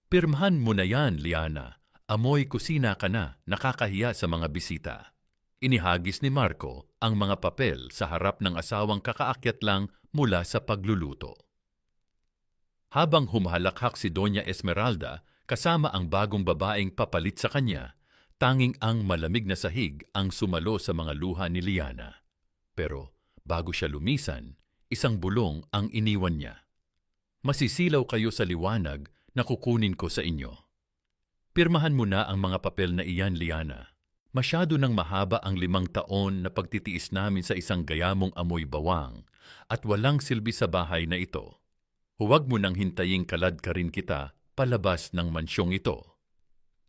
Pirmahan mo na yan, Liana. Amoy kusina ka na, nakakahiya sa mga bisita. Inihagis ni Marco ang mga papel sa harap ng asawang kakaakyat lang mula sa pagluluto. Habang humahalakhak si Doña Esmeralda kasama ang bagong babaeng papalit sa kanya, tanging ang malamig na sahig ang sumalo sa mga luha ni Liana. Pero bago siya lumisan, isang bulong ang iniwan niya. Masisilaw kayo sa liwanag na kukunin ko sa inyo. Pirmahan mo na ang mga papel na iyan, Liana. Masyado nang mahaba ang 5 taon na pagtitiis namin sa isang gayamong amoy bawang at walang silbi sa bahay na ito. Huwag mo nang hintaying kalad ka rin kita palabas ng mansyong ito.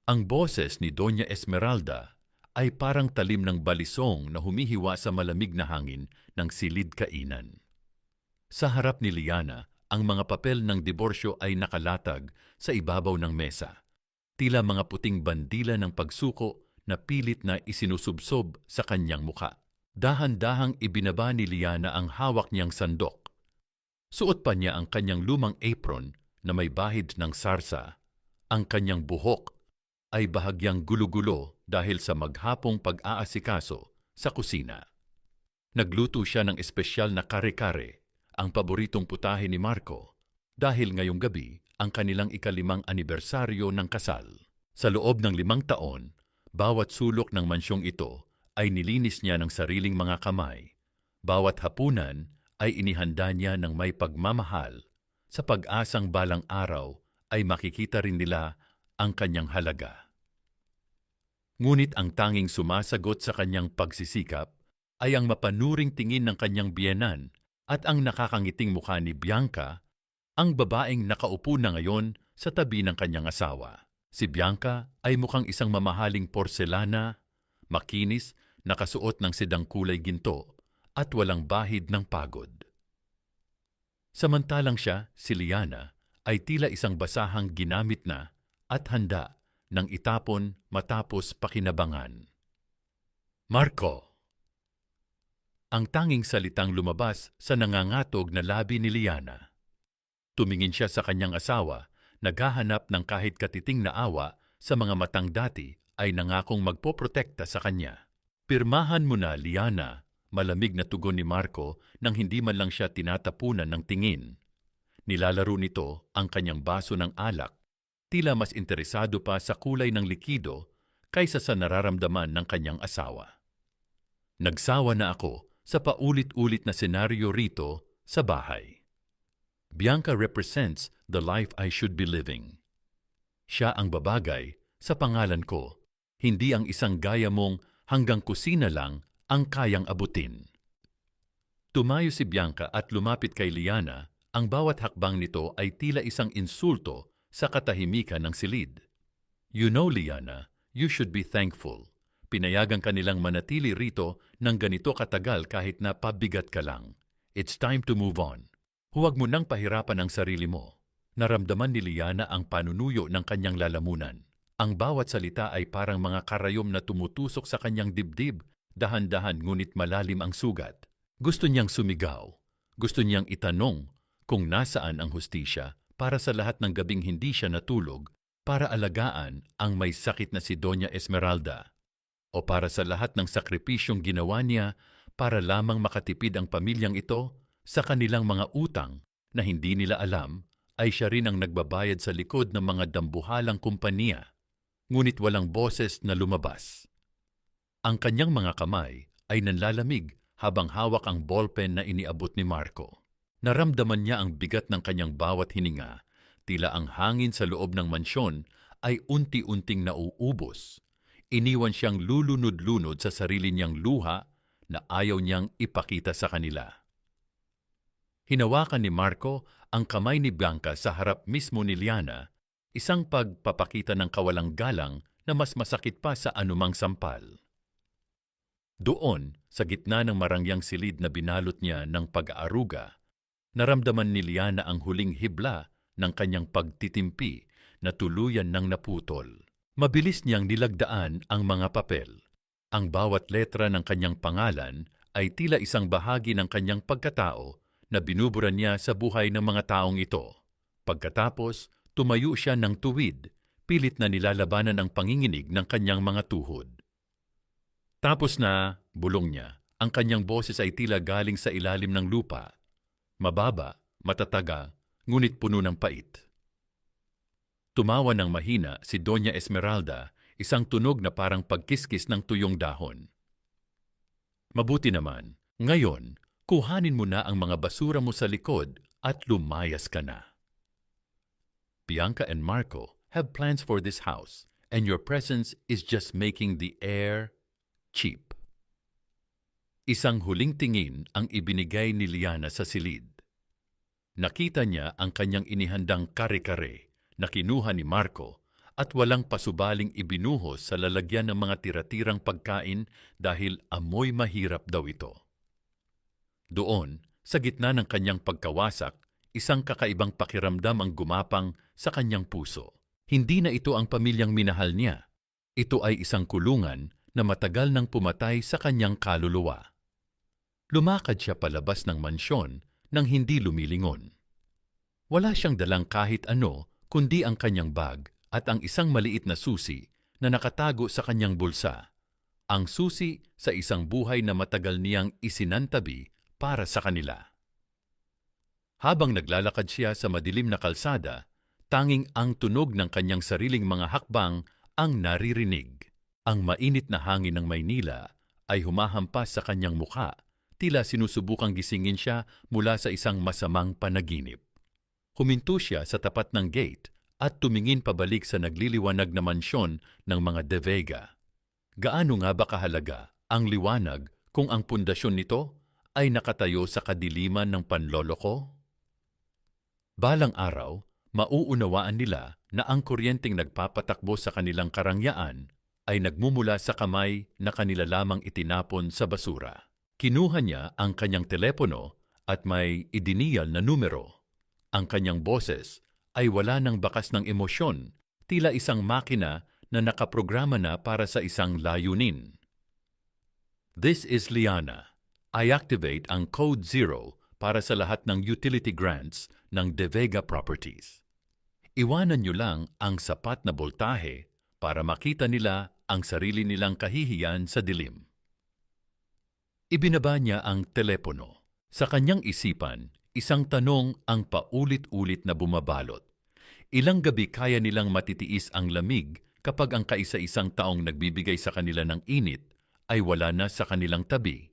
Ang boses ni Doña Esmeralda ay parang talim ng balisong na humihiwa sa malamig na hangin ng silid kainan. Sa harap ni Liana, ang mga papel ng diborsyo ay nakalatag sa ibabaw ng mesa. Tila mga puting bandila ng pagsuko na pilit na isinusubsob sa kanyang muka. Dahan-dahang ibinaba ni Liana ang hawak niyang sandok. Suot pa niya ang kanyang lumang apron na may bahid ng sarsa. Ang kanyang buhok ay bahagyang gulo-gulo dahil sa maghapong pag-aasikaso sa kusina. Nagluto siya ng espesyal na kare-kare, ang paboritong putahe ni Marco, dahil ngayong gabi ang kanilang ika-5 anibersaryo ng kasal. Sa loob ng 5 taon, bawat sulok ng mansyong ito ay nilinis niya ng sariling mga kamay. Bawat hapunan ay inihanda niya ng may pagmamahal sa pag-asang balang araw ay makikita rin nila ang kanyang halaga. Ngunit ang tanging sumasagot sa kanyang pagsisikap ay ang mapanuring tingin ng kanyang biyenan at ang nakakangiting mukha ni Bianca, ang babaeng nakaupo na ngayon sa tabi ng kanyang asawa. Si Bianca ay mukhang isang mamahaling porselana, makinis, nakasuot ng sedang kulay ginto at walang bahid ng pagod. Samantalang siya, si Liana, ay tila isang basahang ginamit na at handa ng itapon matapos pakinabangan. Marco! Ang tanging salitang lumabas sa nangangatog na labi ni Liana. Tumingin siya sa kanyang asawa, naghahanap ng kahit katiting na awa sa mga matang dati ay nangakong magpoprotekta sa kanya. Pirmahan mo na, Liana, malamig na tugon ni Marco nang hindi man lang siya tinatapunan ng tingin. Nilalaro nito ang kanyang baso ng alak, tila mas interesado pa sa kulay ng likido kaysa sa nararamdaman ng kanyang asawa. Nagsawa na ako sa paulit-ulit na senaryo rito sa bahay. Bianca represents the life I should be living. Siya ang babagay sa pangalan ko, hindi ang isang gaya mong hanggang kusina lang ang kayang abutin. Tumayo si Bianca at lumapit kay Liana. Ang bawat hakbang nito ay tila isang insulto sa katahimikan ng silid. You know, Liana, you should be thankful. Pinayagan ka nilang manatili rito ng ganito katagal kahit na pabigat ka lang. It's time to move on. Huwag mo nang pahirapan ang sarili mo. Naramdaman ni Liana ang panunuyo ng kanyang lalamunan. Ang bawat salita ay parang mga karayom na tumutusok sa kanyang dibdib, dahan-dahan ngunit malalim ang sugat. Gusto niyang sumigaw. Gusto niyang itanong kung nasaan ang hustisya para sa lahat ng gabing hindi siya natulog para alagaan ang may sakit na si Doña Esmeralda. O para sa lahat ng sakripisyong ginawa niya para lamang makatipid ang pamilyang ito sa kanilang mga utang na hindi nila alam ay siya rin ang nagbabayad sa likod ng mga dambuhalang kumpanya. Ngunit walang boses na lumabas. Ang kanyang mga kamay ay nanlalamig habang hawak ang ballpen na iniabot ni Marco. Naramdaman niya ang bigat ng kanyang bawat hininga, tila ang hangin sa loob ng mansyon ay unti-unting nauubos. Iniwan siyang lulunod-lunod sa sarili niyang luha na ayaw niyang ipakita sa kanila. Hinawakan ni Marco ang kamay ni Bianca sa harap mismo ni Liana, isang pagpapakita ng kawalang galang na mas masakit pa sa anumang sampal. Doon, sa gitna ng marangyang silid na binalot niya ng pag-aaruga, naramdaman ni Liana ang huling hibla ng kanyang pagtitimpi na tuluyan ng naputol. Mabilis niyang nilagdaan ang mga papel. Ang bawat letra ng kanyang pangalan ay tila isang bahagi ng kanyang pagkatao na binubura niya sa buhay ng mga taong ito. Pagkatapos, tumayo siya ng tuwid, pilit na nilalabanan ang panginginig ng kanyang mga tuhod. Tapos na, bulong niya, ang kanyang boses ay tila galing sa ilalim ng lupa. Mababa, matataga, ngunit puno ng pait. Tumawa ng mahina si Doña Esmeralda, isang tunog na parang pagkiskis ng tuyong dahon. Mabuti naman, ngayon, kuhanin mo na ang mga basura mo sa likod at lumayas ka na. Bianca and Marco have plans for this house, and your presence is just making the air cheap. Isang huling tingin ang ibinigay ni Liana sa silid. Nakita niya ang kanyang inihandang kare-kare na kinuha ni Marco at walang pasubaling ibinuhos sa lalagyan ng mga tira-tirang pagkain dahil amoy mahirap daw ito. Doon, sa gitna ng kanyang pagkawasak, isang kakaibang pakiramdam ang gumapang sa kanyang puso. Hindi na ito ang pamilyang minahal niya. Ito ay isang kulungan na matagal nang pumatay sa kanyang kaluluwa. Lumakad siya palabas ng mansyon nang hindi lumilingon. Wala siyang dalang kahit ano kundi ang kanyang bag at ang isang maliit na susi na nakatago sa kanyang bulsa. Ang susi sa isang buhay na matagal niyang isinantabi para sa kanila. Habang naglalakad siya sa madilim na kalsada, tanging ang tunog ng kanyang sariling mga hakbang ang naririnig. Ang mainit na hangin ng Maynila ay humahampas sa kanyang mukha, tila sinusubukang gisingin siya mula sa isang masamang panaginip. Huminto siya sa tapat ng gate at tumingin pabalik sa nagliliwanag na mansyon ng mga De Vega. Gaano nga ba kahalaga ang liwanag kung ang pundasyon nito ay nakatayo sa kadiliman ng panloloko? Balang araw, mauunawaan nila na ang kuryenteng nagpapatakbo sa kanilang karangyaan ay nagmumula sa kamay na kanila lamang itinapon sa basura. Kinuha niya ang kanyang telepono at may idiniyal na numero. Ang kanyang boses ay wala ng bakas ng emosyon, tila isang makina na nakaprograma na para sa isang layunin. This is Liana. I activate ang Code Zero para sa lahat ng utility grants ng De Vega Properties. Iwanan niyo lang ang sapat na boltahe para makita nila ang sarili nilang kahihiyan sa dilim. Ibinaba niya ang telepono. Sa kanyang isipan, isang tanong ang paulit-ulit na bumabalot. Ilang gabi kaya nilang matitiis ang lamig kapag ang kaisa-isang taong nagbibigay sa kanila ng init ay wala na sa kanilang tabi?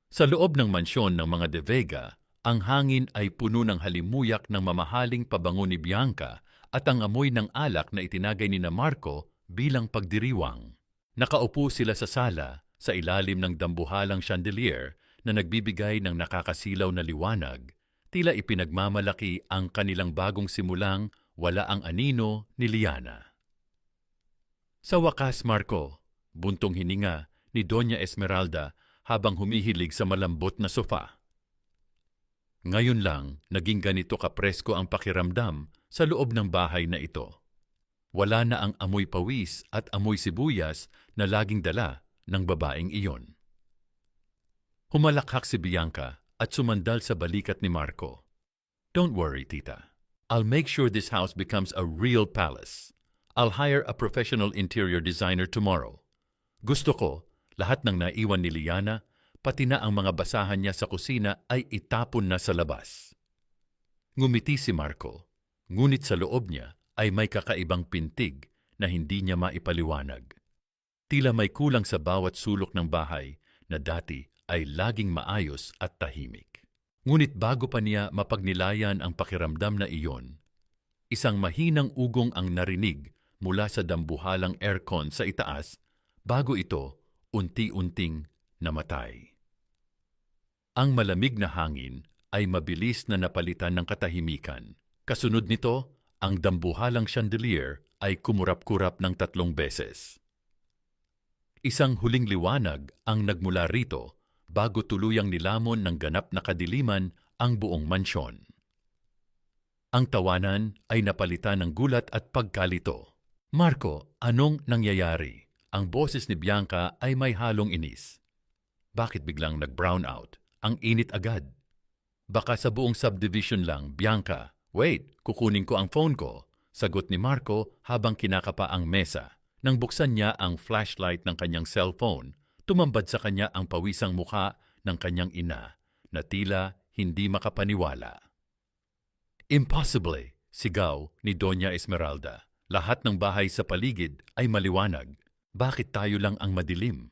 Sa loob ng mansyon ng mga De Vega, ang hangin ay puno ng halimuyak ng mamahaling pabango ni Bianca at ang amoy ng alak na itinagay ni Marco bilang pagdiriwang. Nakaupo sila sa sala sa ilalim ng dambuhalang chandelier na nagbibigay ng nakakasilaw na liwanag, tila ipinagmamalaki ang kanilang bagong simulang wala ang anino ni Liana. Sa wakas, Marco, buntong hininga ni Doña Esmeralda habang humihilig sa malambot na sofa. Ngayon lang, naging ganito kapresko ang pakiramdam sa loob ng bahay na ito. Wala na ang amoy pawis at amoy sibuyas na laging dala ng babaeng iyon. Humalakhak si Bianca at sumandal sa balikat ni Marco. Don't worry, tita. I'll make sure this house becomes a real palace. I'll hire a professional interior designer tomorrow. Gusto ko, lahat ng naiwan ni Liana, pati na ang mga basahan niya sa kusina ay itapon na sa labas. Ngumiti si Marco, ngunit sa loob niya ay may kakaibang pintig na hindi niya maipaliwanag. Tila may kulang sa bawat sulok ng bahay na dati ay laging maayos at tahimik. Ngunit bago pa niya mapagnilayan ang pakiramdam na iyon, isang mahinang ugong ang narinig mula sa dambuhalang aircon sa itaas bago ito unti-unting namatay. Ang malamig na hangin ay mabilis na napalitan ng katahimikan. Kasunod nito, ang dambuhalang chandelier ay kumurap-kurap ng 3 beses. Isang huling liwanag ang nagmula rito bago tuluyang nilamon ng ganap na kadiliman ang buong mansyon. Ang tawanan ay napalitan ng gulat at pagkalito. Marco, anong nangyayari? Ang boses ni Bianca ay may halong inis. Bakit biglang nag-brown out? Ang init agad. Baka sa buong subdivision lang, Bianca, Wait, kukunin ko ang phone ko, sagot ni Marco habang kinakapa ang mesa. Nang buksan niya ang flashlight ng kanyang cellphone, tumambad sa kanya ang pawisang mukha ng kanyang ina na tila hindi makapaniwala. Impossible! Sigaw ni Doña Esmeralda. Lahat ng bahay sa paligid ay maliwanag. Bakit tayo lang ang madilim?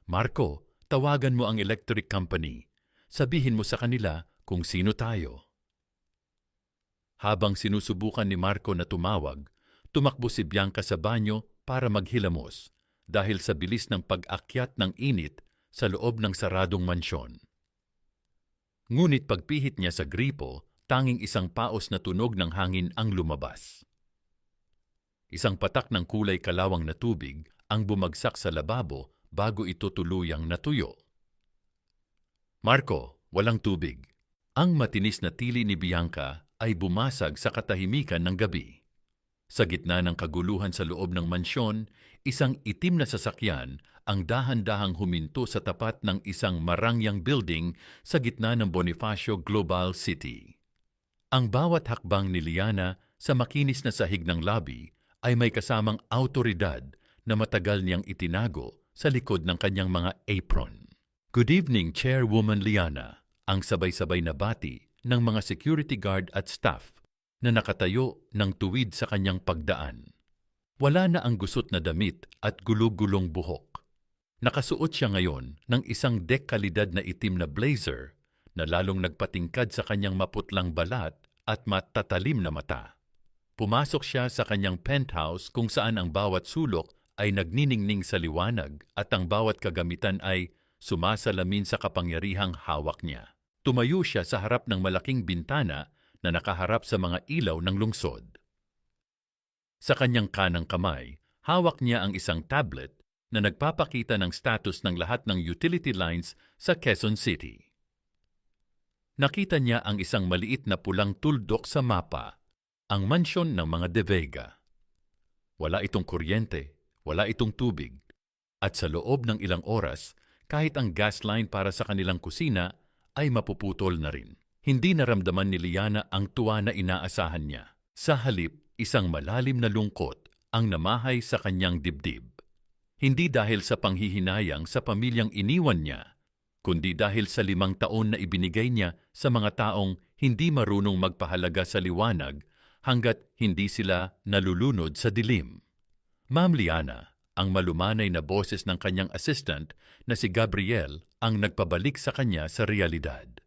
Marco, tawagan mo ang electric company. Sabihin mo sa kanila kung sino tayo. Habang sinusubukan ni Marco na tumawag, tumakbo si Bianca sa banyo para maghilamos dahil sa bilis ng pag-akyat ng init sa loob ng saradong mansyon. Ngunit pagpihit niya sa gripo, tanging isang paos na tunog ng hangin ang lumabas. Isang patak ng kulay kalawang na tubig ang bumagsak sa lababo bago ito tuluyang natuyo. Marco, walang tubig. Ang matinis na tili ni Bianca ay bumasag sa katahimikan ng gabi. Sa gitna ng kaguluhan sa loob ng mansyon, isang itim na sasakyan ang dahan-dahang huminto sa tapat ng isang marangyang building sa gitna ng Bonifacio Global City. Ang bawat hakbang ni Liana sa makinis na sahig ng lobby ay may kasamang awtoridad na matagal niyang itinago sa likod ng kanyang mga apron. Good evening, Chairwoman Liana, ang sabay-sabay na bati ng mga security guard at staff na nakatayo ng tuwid sa kanyang pagdaan. Wala na ang gusot na damit at gulugulong buhok. Nakasuot siya ngayon ng isang dekalidad na itim na blazer na lalong nagpatingkad sa kanyang maputlang balat at matatalim na mata. Pumasok siya sa kanyang penthouse kung saan ang bawat sulok ay nagniningning sa liwanag at ang bawat kagamitan ay sumasalamin sa kapangyarihang hawak niya. Tumayo siya sa harap ng malaking bintana na nakaharap sa mga ilaw ng lungsod. Sa kanyang kanang kamay, hawak niya ang isang tablet na nagpapakita ng status ng lahat ng utility lines sa Quezon City. Nakita niya ang isang maliit na pulang tuldok sa mapa, ang mansyon ng mga De Vega. Wala itong kuryente, wala itong tubig, at sa loob ng ilang oras, kahit ang gas line para sa kanilang kusina ay mapuputol na rin. Hindi naramdaman ni Liana ang tuwa na inaasahan niya. Sa halip, isang malalim na lungkot ang namahay sa kanyang dibdib. Hindi dahil sa panghihinayang sa pamilyang iniwan niya, kundi dahil sa 5 taon na ibinigay niya sa mga taong hindi marunong magpahalaga sa liwanag hanggat hindi sila nalulunod sa dilim. Ma'am Liana, ang malumanay na boses ng kanyang assistant na si Gabriel ang nagpabalik sa kanya sa realidad.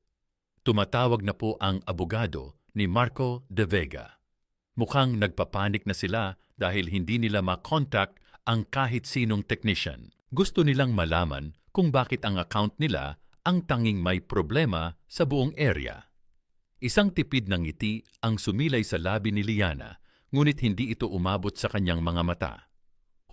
Tumatawag na po ang abogado ni Marco De Vega. Mukhang nagpapanik na sila dahil hindi nila makontak ang kahit sinong technician. Gusto nilang malaman kung bakit ang account nila ang tanging may problema sa buong area. Isang tipid ng ngiti ang sumilay sa labi ni Liana, ngunit hindi ito umabot sa kanyang mga mata.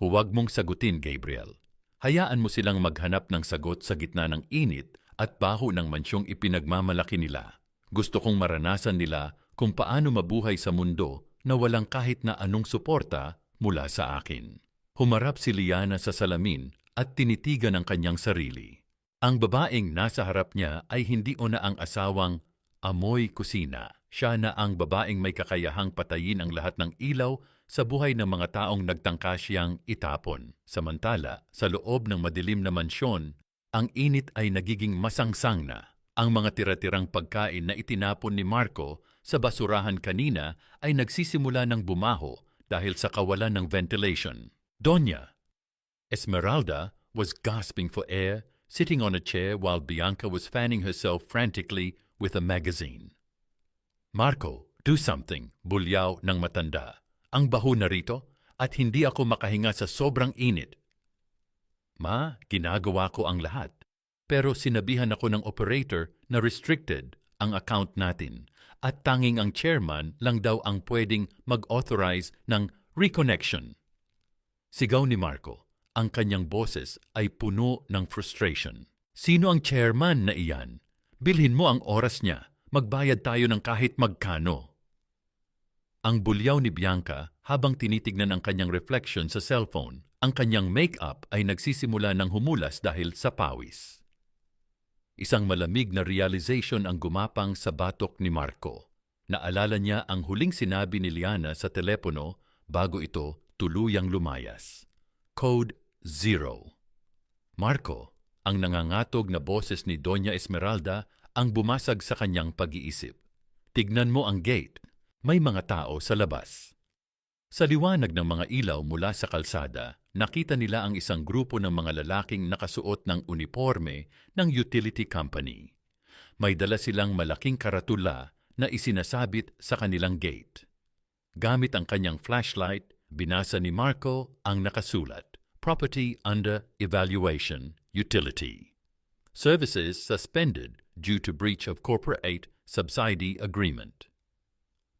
Huwag mong sagutin, Gabriel. Hayaan mo silang maghanap ng sagot sa gitna ng init at baho ng mansyong ipinagmamalaki nila. Gusto kong maranasan nila kung paano mabuhay sa mundo na walang kahit na anong suporta mula sa akin. Humarap si Liana sa salamin at tinitigan ang kanyang sarili. Ang babaeng nasa harap niya ay hindi una ang asawang amoy kusina. Siya na ang babaeng may kakayahang patayin ang lahat ng ilaw sa buhay ng mga taong nagtangka siyang itapon. Samantala, sa loob ng madilim na mansyon, ang init ay nagiging masangsang na. Ang mga tira-tirang pagkain na itinapon ni Marco sa basurahan kanina ay nagsisimula ng bumaho dahil sa kawalan ng ventilation. Doña Esmeralda was gasping for air, sitting on a chair while Bianca was fanning herself frantically with a magazine. Marco, do something, bulyaw ng matanda. Ang baho na rito at hindi ako makahinga sa sobrang init. Ma, ginagawa ko ang lahat. Pero sinabihan ako ng operator na restricted ang account natin at tanging ang chairman lang daw ang pwedeng mag-authorize ng reconnection. Sigaw ni Marco, ang kanyang boses ay puno ng frustration. Sino ang chairman na iyan? Bilhin mo ang oras niya. Magbayad tayo ng kahit magkano. Ang bulyaw ni Bianca habang tinitignan ang kanyang reflection sa cellphone. Ang kanyang make-up ay nagsisimula ng humulas dahil sa pawis. Isang malamig na realization ang gumapang sa batok ni Marco. Naalala niya ang huling sinabi ni Liana sa telepono bago ito tuluyang lumayas. Code 0. Marco, ang nangangatog na boses ni Doña Esmeralda ang bumasag sa kanyang pag-iisip. Tignan mo ang gate. May mga tao sa labas. Sa liwanag ng mga ilaw mula sa kalsada, nakita nila ang isang grupo ng mga lalaking nakasuot ng uniforme ng utility company. May dala silang malaking karatula na isinasabit sa kanilang gate. Gamit ang kanyang flashlight, binasa ni Marco ang nakasulat, Property under evaluation, utility. Services suspended due to breach of corporate subsidy agreement.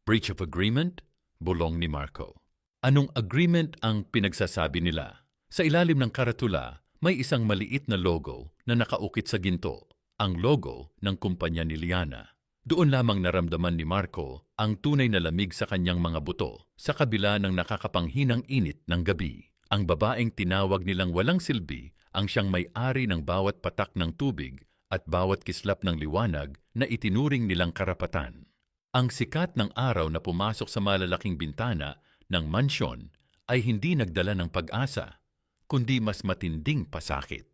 Breach of agreement? Bulong ni Marco. Anong agreement ang pinagsasabi nila? Sa ilalim ng karatula, may isang maliit na logo na nakaukit sa ginto, ang logo ng kumpanya ni Liana. Doon lamang naramdaman ni Marco ang tunay na lamig sa kanyang mga buto sa kabila ng nakakapanghinang init ng gabi. Ang babaeng tinawag nilang walang silbi ang siyang may-ari ng bawat patak ng tubig at bawat kislap ng liwanag na itinuring nilang karapatan. Ang sikat ng araw na pumasok sa malalaking bintana ng mansyon ay hindi nagdala ng pag-asa, kundi mas matinding pasakit.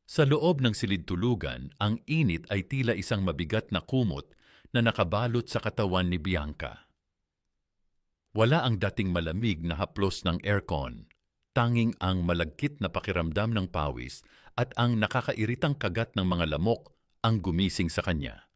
Sa loob ng silid-tulugan, ang init ay tila isang mabigat na kumot na nakabalot sa katawan ni Bianca. Wala ang dating malamig na haplos ng aircon, tanging ang malagkit na pakiramdam ng pawis at ang nakakairitang kagat ng mga lamok ang gumising sa kanya.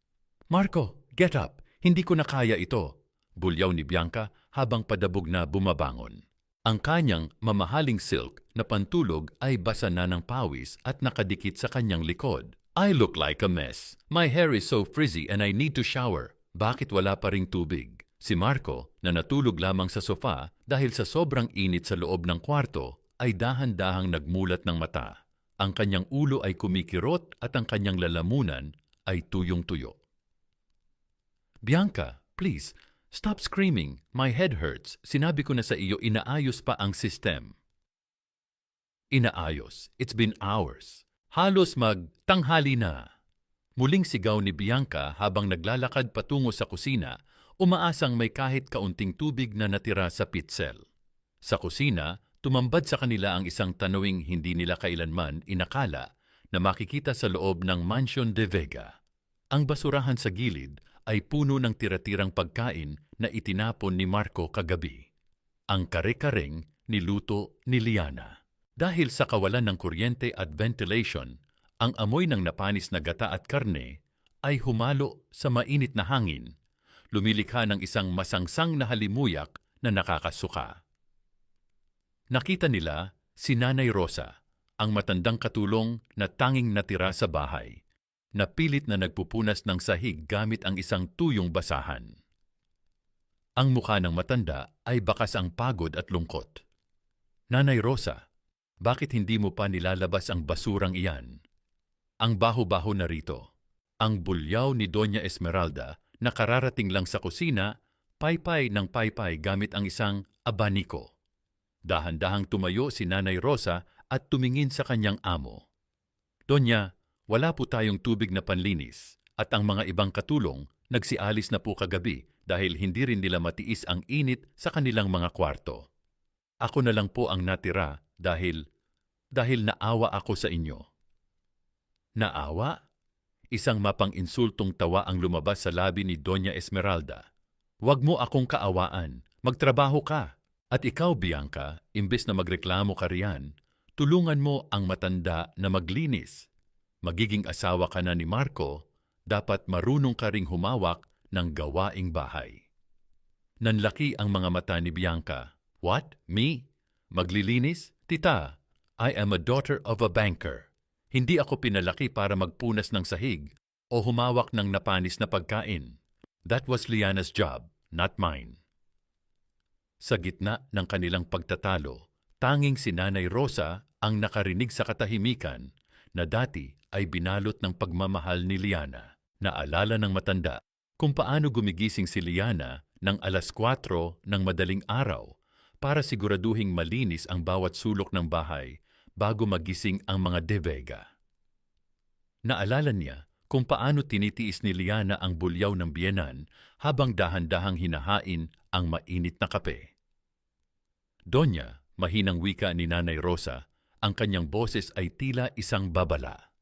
Marco, get up! Hindi ko na kaya ito, bulyaw ni Bianca habang padabog na bumabangon. Ang kanyang mamahaling silk na pantulog ay basa na ng pawis at nakadikit sa kanyang likod. I look like a mess. My hair is so frizzy and I need to shower. Bakit wala pa ring tubig? Si Marco, na natulog lamang sa sofa dahil sa sobrang init sa loob ng kwarto, ay dahan-dahang nagmulat ng mata. Ang kanyang ulo ay kumikirot at ang kanyang lalamunan ay tuyong-tuyo. Bianca, please, stop screaming. My head hurts. Sinabi ko na sa iyo, inaayos pa ang system. Inaayos. It's been hours. Halos magtanghali na. Muling sigaw ni Bianca habang naglalakad patungo sa kusina, umaasang may kahit kaunting tubig na natira sa pitsel. Sa kusina, tumambad sa kanila ang isang tanawing hindi nila kailanman inakala na makikita sa loob ng Mansion de Vega. Ang basurahan sa gilid ay puno ng tira-tirang pagkain na itinapon ni Marco kagabi. Ang kare-kareng niluto ni Liana. Dahil sa kawalan ng kuryente at ventilation, ang amoy ng napanis na gata at karne ay humalo sa mainit na hangin, lumilikha ng isang masangsang na halimuyak na nakakasuka. Nakita nila si Nanay Rosa, ang matandang katulong na tanging natira sa bahay, na pilit na nagpupunas ng sahig gamit ang isang tuyong basahan. Ang mukha ng matanda ay bakas ang pagod at lungkot. Nanay Rosa, bakit hindi mo pa nilalabas ang basurang iyan? Ang baho-baho na rito. Ang bulyaw ni Doña Esmeralda na kararating lang sa kusina, paypay ng paypay gamit ang isang abaniko. Dahan-dahang tumayo si Nanay Rosa at tumingin sa kanyang amo. Donya, wala po tayong tubig na panlinis at ang mga ibang katulong nagsialis na po kagabi dahil hindi rin nila matiis ang init sa kanilang mga kwarto. Ako na lang po ang natira dahil naawa ako sa inyo. Naawa? Isang mapang-insultong tawa ang lumabas sa labi ni Doña Esmeralda. Huwag mo akong kaawaan, magtrabaho ka. At ikaw, Bianca, imbes na magreklamo ka riyan, tulungan mo ang matanda na maglinis. Magiging asawa ka na ni Marco, dapat marunong ka ring humawak ng gawaing bahay. Nanlaki ang mga mata ni Bianca. What? Me? Maglilinis? Tita, I am a daughter of a banker. Hindi ako pinalaki para magpunas ng sahig o humawak ng napanis na pagkain. That was Liana's job, not mine. Sa gitna ng kanilang pagtatalo, tanging si Nanay Rosa ang nakarinig sa katahimikan na dati ay binalot ng pagmamahal ni Liana. Naalala ng matanda kung paano gumigising si Liana ng 4:00 ng madaling araw para siguraduhing malinis ang bawat sulok ng bahay bago magising ang mga De Vega. Naalala niya kung paano tinitiis ni Liana ang bulyaw ng biyenan habang dahan-dahang hinahain ang mainit na kape. Donya, mahinang wika ni Nanay Rosa, ang kanyang boses ay tila isang babala.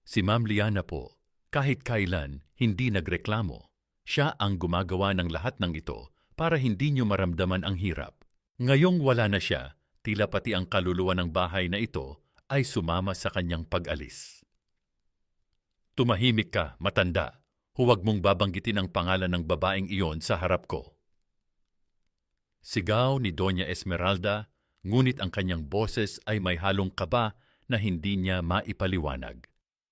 Si Ma'am Liana po, kahit kailan, hindi nagreklamo. Siya ang gumagawa ng lahat ng ito para hindi niyo maramdaman ang hirap. Ngayong wala na siya, tila pati ang kaluluwa ng bahay na ito ay sumama sa kanyang pag-alis. Tumahimik ka, matanda. Huwag mong babanggitin ang pangalan ng babaeng iyon sa harap ko. Sigaw ni Doña Esmeralda, ngunit ang kanyang boses ay may halong kaba na hindi niya maipaliwanag.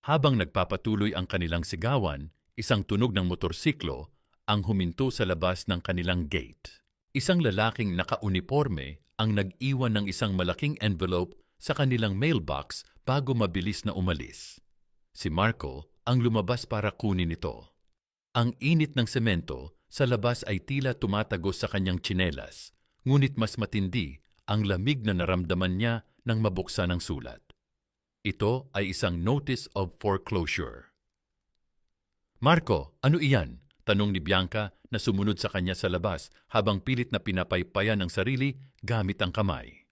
Habang nagpapatuloy ang kanilang sigawan, isang tunog ng motorsiklo ang huminto sa labas ng kanilang gate. Isang lalaking naka-uniforme ang nag-iwan ng isang malaking envelope sa kanilang mailbox bago mabilis na umalis. Si Marco ang lumabas para kunin ito. Ang init ng semento sa labas ay tila tumatagos sa kanyang tsinelas, ngunit mas matindi ang lamig na naramdaman niya nang mabuksan ang sulat. Ito ay isang notice of foreclosure. Marco, ano iyan? Tanong ni Bianca na sumunod sa kanya sa labas habang pilit na pinapaypayan ang sarili gamit ang kamay.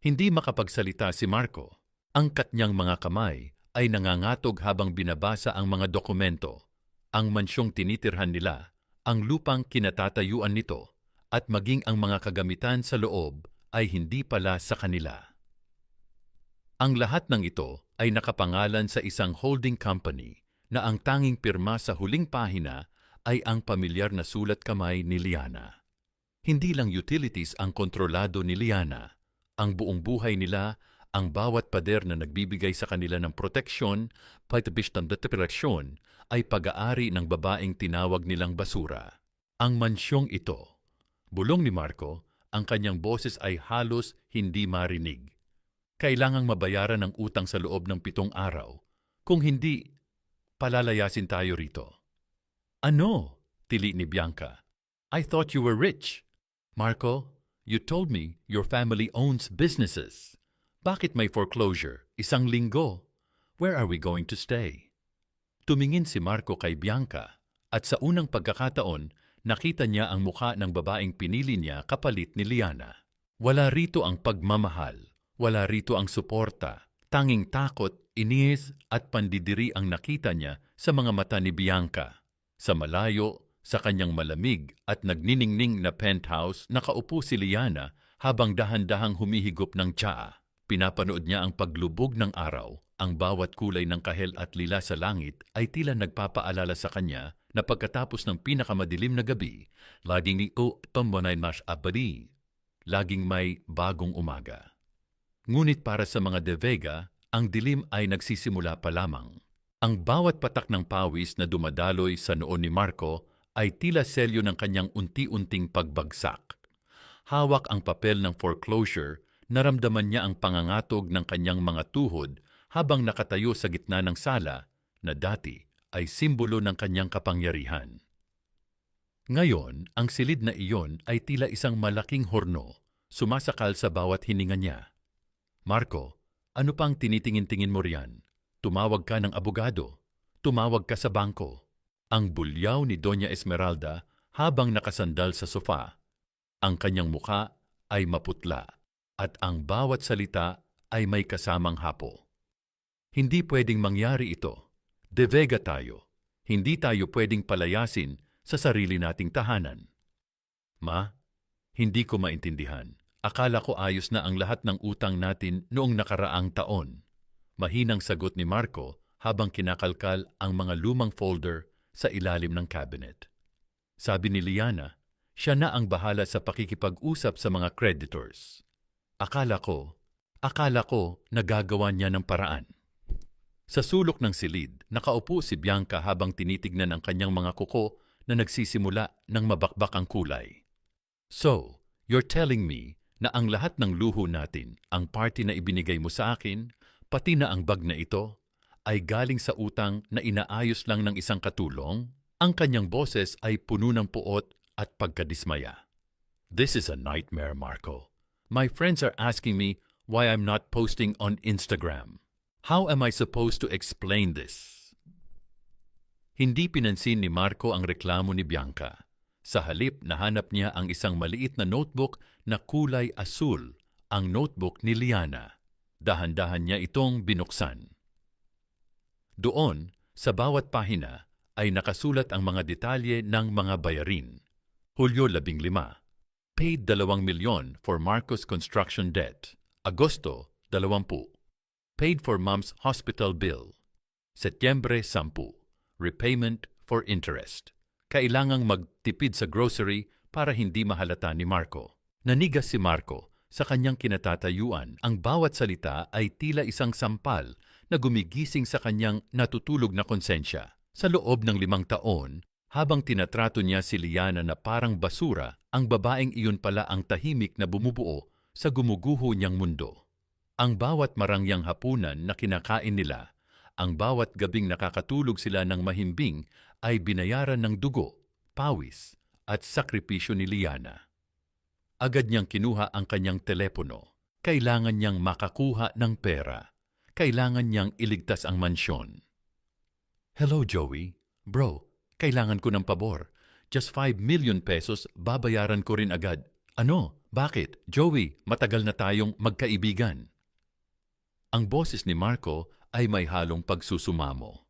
Hindi makapagsalita si Marco. Ang kanyang mga kamay ay nangangatog habang binabasa ang mga dokumento, ang mansyong tinitirhan nila, ang lupang kinatatayuan nito, at maging ang mga kagamitan sa loob ay hindi pala sa kanila. Ang lahat ng ito ay nakapangalan sa isang holding company na ang tanging pirma sa huling pahina ay ang pamilyar na sulat kamay ni Liana. Hindi lang utilities ang kontrolado ni Liana. Ang buong buhay nila, ang bawat pader na nagbibigay sa kanila ng proteksyon, pagtabis ng deteprasyon, ay pag-aari ng babaeng tinawag nilang basura. Ang mansyong ito, bulong ni Marco, ang kanyang boses ay halos hindi marinig. Kailangang mabayaran ang utang sa loob ng 7 araw. Kung hindi, palalayasin tayo rito. Ano? Tili ni Bianca. I thought you were rich. Marco, you told me your family owns businesses. Bakit may foreclosure? 1 linggo. Where are we going to stay? Tumingin si Marco kay Bianca at sa unang pagkakataon, nakita niya ang mukha ng babaeng pinili niya kapalit ni Liana. Wala rito ang pagmamahal. Wala rito ang suporta. Tanging takot, inis at pandidiri ang nakita niya sa mga mata ni Bianca. Sa malayo, sa kanyang malamig at nagniningning na penthouse, nakaupo si Liana habang dahan-dahang humihigop ng tsaa. Pinapanood niya ang paglubog ng araw. Ang bawat kulay ng kahel at lila sa langit ay tila nagpapaalala sa kanya na pagkatapos ng pinakamadilim na gabi, laging tumbanay mas abadi, laging may bagong umaga. Ngunit para sa mga De Vega, ang dilim ay nagsisimula pa lamang. Ang bawat patak ng pawis na dumadaloy sa noon ni Marco ay tila selyo ng kanyang unti-unting pagbagsak. Hawak ang papel ng foreclosure, naramdaman niya ang pangangatog ng kanyang mga tuhod habang nakatayo sa gitna ng sala na dati ay simbolo ng kanyang kapangyarihan. Ngayon, ang silid na iyon ay tila isang malaking horno, sumasakal sa bawat hininga niya. Marco, ano pang tinitingin-tingin mo riyan? Tumawag ka ng abogado. Tumawag ka sa bangko. Ang bulyaw ni Doña Esmeralda habang nakasandal sa sofa. Ang kanyang muka ay maputla at ang bawat salita ay may kasamang hapo. Hindi pwedeng mangyari ito. De Vega tayo. Hindi tayo pwedeng palayasin sa sarili nating tahanan. Ma, hindi ko maintindihan. Akala ko ayos na ang lahat ng utang natin noong nakaraang taon. Mahinang sagot ni Marco habang kinakalkal ang mga lumang folder sa ilalim ng cabinet. Sabi ni Liana, siya na ang bahala sa pakikipag-usap sa mga creditors. Akala ko nagagawa niya ng paraan. Sa sulok ng silid, nakaupo si Bianca habang tinitignan ang kanyang mga kuko na nagsisimula ng mabakbak ang kulay. So, you're telling me na ang lahat ng luho natin, ang party na ibinigay mo sa akin, pati na ang bag na ito, ay galing sa utang na inaayos lang ng isang katulong? Ang kanyang boses ay puno ng puot at pagkadismaya. This is a nightmare, Marco. My friends are asking me why I'm not posting on Instagram. How am I supposed to explain this? Hindi pinansin ni Marco ang reklamo ni Bianca. Sa halip, nahanap niya ang isang maliit na notebook na kulay asul, ang notebook ni Liana. Dahan-dahan niya itong binuksan. Doon, sa bawat pahina, ay nakasulat ang mga detalye ng mga bayarin. Hulyo 15, paid 2 milyon for Marcos construction debt. Agosto 20, paid for mom's hospital bill. Setyembre 10, repayment for interest. Kailangang magtipid sa grocery para hindi mahalata ni Marco. Nanigas si Marco sa kanyang kinatatayuan. Ang bawat salita ay tila isang sampal na gumigising sa kanyang natutulog na konsensya. Sa loob ng 5 taon, habang tinatrato niya si Liana na parang basura, ang babaeng iyon pala ang tahimik na bumubuo sa gumuguho niyang mundo. Ang bawat marangyang hapunan na kinakain nila, ang bawat gabing nakakatulog sila ng mahimbing ay binayaran ng dugo, pawis, at sakripisyo ni Liana. Agad niyang kinuha ang kanyang telepono. Kailangan niyang makakuha ng pera. Kailangan niyang iligtas ang mansyon. Hello, Joey. Bro, kailangan ko ng pabor. Just 5 million pesos, babayaran ko rin agad. Ano? Bakit? Joey, matagal na tayong magkaibigan. Ang boses ni Marco ay may halong pagsusumamo.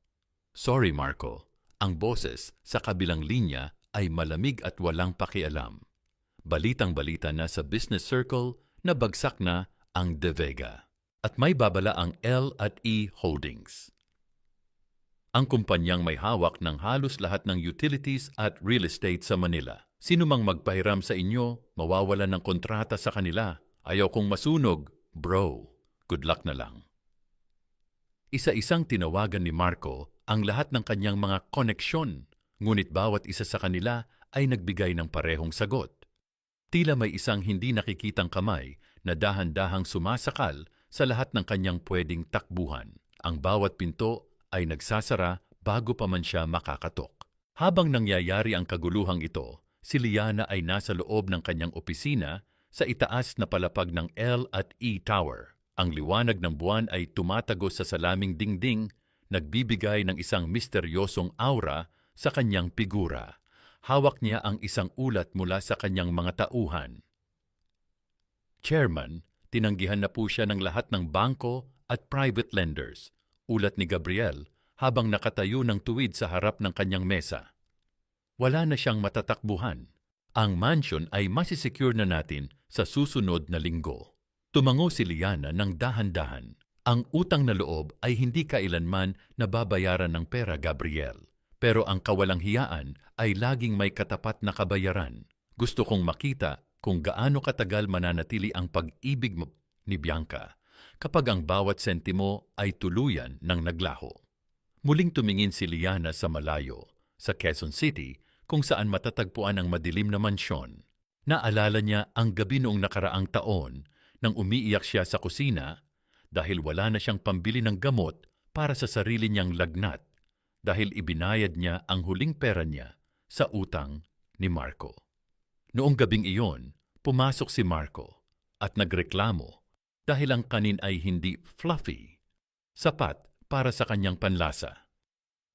Sorry, Marco. Ang boses sa kabilang linya ay malamig at walang pakialam. Balitang-balita na sa business circle na bagsak na ang De Vega. At may babala ang L&E Holdings. Ang kumpanyang may hawak ng halos lahat ng utilities at real estate sa Manila. Sino mang magpahiram sa inyo, mawawalan ng kontrata sa kanila. Ayaw kong masunog, bro. Good luck na lang. Isa-isang tinawagan ni Marco ang lahat ng kanyang mga koneksyon, ngunit bawat isa sa kanila ay nagbigay ng parehong sagot. Tila may isang hindi nakikitang kamay na dahan-dahang sumasakal sa lahat ng kanyang pwedeng takbuhan. Ang bawat pinto ay nagsasara bago pa man siya makakatok. Habang nangyayari ang kaguluhang ito, si Liana ay nasa loob ng kanyang opisina sa itaas na palapag ng L&E Tower. Ang liwanag ng buwan ay tumatagos sa salaming dingding, nagbibigay ng isang misteryosong aura sa kanyang figura. Hawak niya ang isang ulat mula sa kanyang mga tauhan. Chairman, tinanggihan na po siya ng lahat ng bangko at private lenders. Ulat ni Gabriel habang nakatayo ng tuwid sa harap ng kanyang mesa. Wala na siyang matatakbuhan. Ang mansion ay masisecure na natin sa susunod na linggo. Tumango si Liana ng dahan-dahan. Ang utang na loob ay hindi kailanman nababayaran ng pera, Gabriel. Pero ang kawalang hiyaan ay laging may katapat na kabayaran. Gusto kong makita kung gaano katagal mananatili ang pag-ibig mo ni Bianca kapag ang bawat sentimo ay tuluyan ng naglaho. Muling tumingin si Liana sa malayo, sa Quezon City, kung saan matatagpuan ang madilim na mansyon. Naalala niya ang gabi noong nakaraang taon nang umiiyak siya sa kusina dahil wala na siyang pambili ng gamot para sa sarili niyang lagnat dahil ibinayad niya ang huling pera niya sa utang ni Marco. Noong gabing iyon, pumasok si Marco at nagreklamo dahil ang kanin ay hindi fluffy, sapat para sa kanyang panlasa.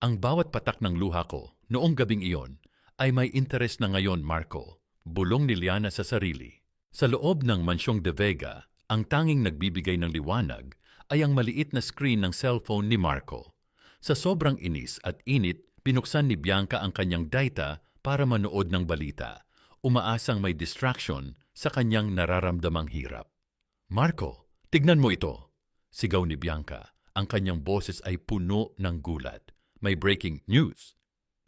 Ang bawat patak ng luha ko noong gabing iyon ay may interes na ngayon, Marco, bulong ni Liana sa sarili. Sa loob ng mansyong De Vega, ang tanging nagbibigay ng liwanag ay ang maliit na screen ng cellphone ni Marco. Sa sobrang inis at init, binuksan ni Bianca ang kanyang data para manood ng balita, umaasang may distraction sa kanyang nararamdamang hirap. Marco, tignan mo ito! Sigaw ni Bianca. Ang kanyang boses ay puno ng gulat. May breaking news.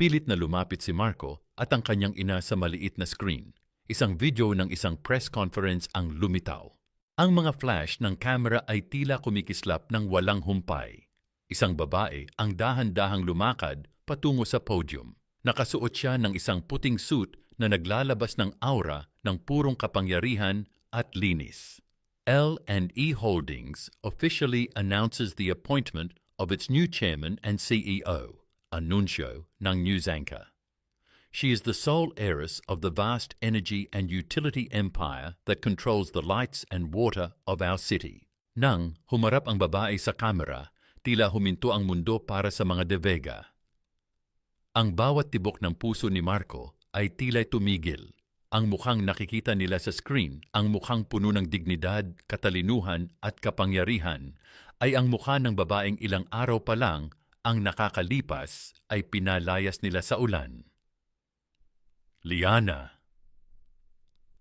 Pilit na lumapit si Marco at ang kanyang ina sa maliit na screen. Isang video ng isang press conference ang lumitaw. Ang mga flash ng camera ay tila kumikislap ng walang humpay. Isang babae ang dahan-dahang lumakad patungo sa podium. Nakasuot siya ng isang puting suit na naglalabas ng aura ng purong kapangyarihan at linis. L&E Holdings officially announces the appointment of its new chairman and CEO, anunsyo ng news anchor. She is the sole heiress of the vast energy and utility empire that controls the lights and water of our city. Nang humarap ang babae sa kamera, tila huminto ang mundo para sa mga De Vega. Ang bawat tibok ng puso ni Marco ay tila tumigil. Ang mukhang nakikita nila sa screen, ang mukhang puno ng dignidad, katalinuhan at kapangyarihan, ay ang mukha ng babaeng ilang araw pa lang ang nakakalipas ay pinalayas nila sa ulan. Liana.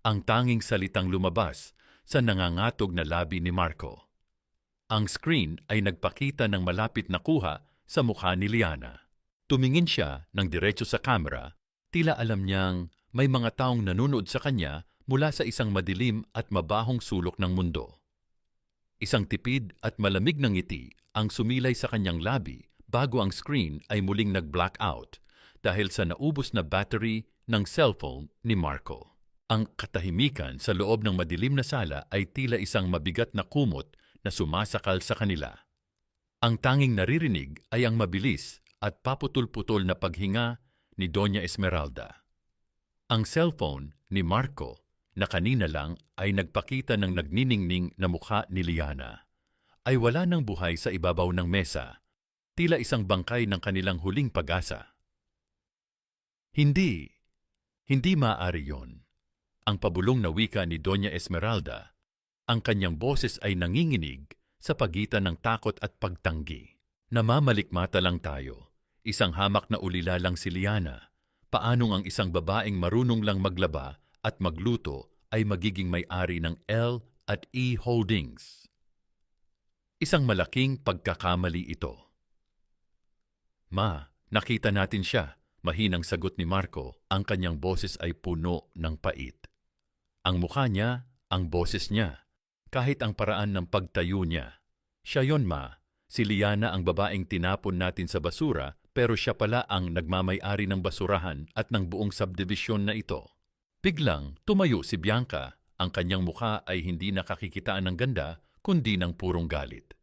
Ang tanging salitang lumabas sa nangangatog na labi ni Marco. Ang screen ay nagpakita ng malapit na kuha sa mukha ni Liana. Tumingin siya ng diretso sa kamera, tila alam niyang may mga taong nanonood sa kanya mula sa isang madilim at mabahong sulok ng mundo. Isang tipid at malamig na ngiti ang sumilay sa kanyang labi bago ang screen ay muling nag-blackout dahil sa naubos na battery ng cellphone ni Marco. Ang katahimikan sa loob ng madilim na sala ay tila isang mabigat na kumot na sumasakal sa kanila. Ang tanging naririnig ay ang mabilis at paputol-putol na paghinga ni Doña Esmeralda. Ang cellphone ni Marco na kanina lang ay nagpakita ng nagniningning na mukha ni Liana ay wala ng buhay sa ibabaw ng mesa, tila isang bangkay ng kanilang huling pag-asa. Hindi maaari yon. Ang pabulong na wika ni Doña Esmeralda, ang kanyang boses ay nanginginig sa pagitan ng takot at pagtanggi. Namamalikmata lang tayo. Isang hamak na ulila lang si Liana. Paanong ang isang babaeng marunong lang maglaba at magluto ay magiging may-ari ng L&E Holdings? Isang malaking pagkakamali ito. Ma, nakita natin siya. Mahinang sagot ni Marco, ang kanyang boses ay puno ng pait. Ang mukha niya, ang boses niya, kahit ang paraan ng pagtayo niya. Siya yon, ma. Si Liana ang babaeng tinapon natin sa basura, pero siya pala ang nagmamay-ari ng basurahan at ng buong subdivision na ito. Biglang tumayo si Bianca. Ang kanyang mukha ay hindi nakakikitaan ng ganda, kundi ng purong galit.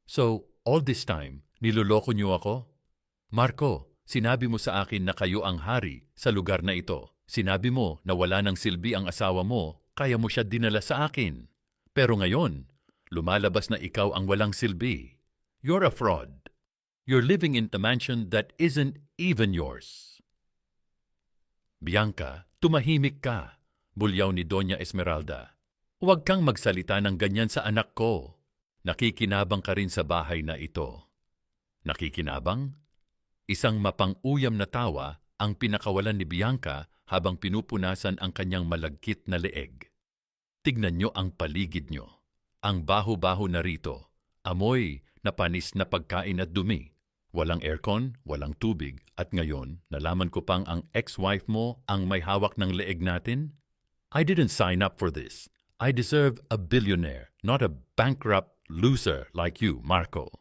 So, all this time, niloloko niyo ako? Marco, sinabi mo sa akin na kayo ang hari sa lugar na ito. Sinabi mo na wala ng silbi ang asawa mo, kaya mo siya dinala sa akin. Pero ngayon, lumalabas na ikaw ang walang silbi. You're a fraud. You're living in a mansion that isn't even yours. Bianca, tumahimik ka, bulyaw ni Doña Esmeralda. Huwag kang magsalita ng ganyan sa anak ko. Nakikinabang ka rin sa bahay na ito. Nakikinabang? Isang mapang-uyam na tawa ang pinakawalan ni Bianca habang pinupunasan ang kanyang malagkit na leeg. Tignan nyo ang paligid nyo. Ang baho-baho na rito. Amoy na panis na pagkain at dumi. Walang aircon, walang tubig, at ngayon, nalaman ko pang ang ex-wife mo ang may hawak ng leeg natin? I didn't sign up for this. I deserve a billionaire, not a bankrupt loser like you, Marco.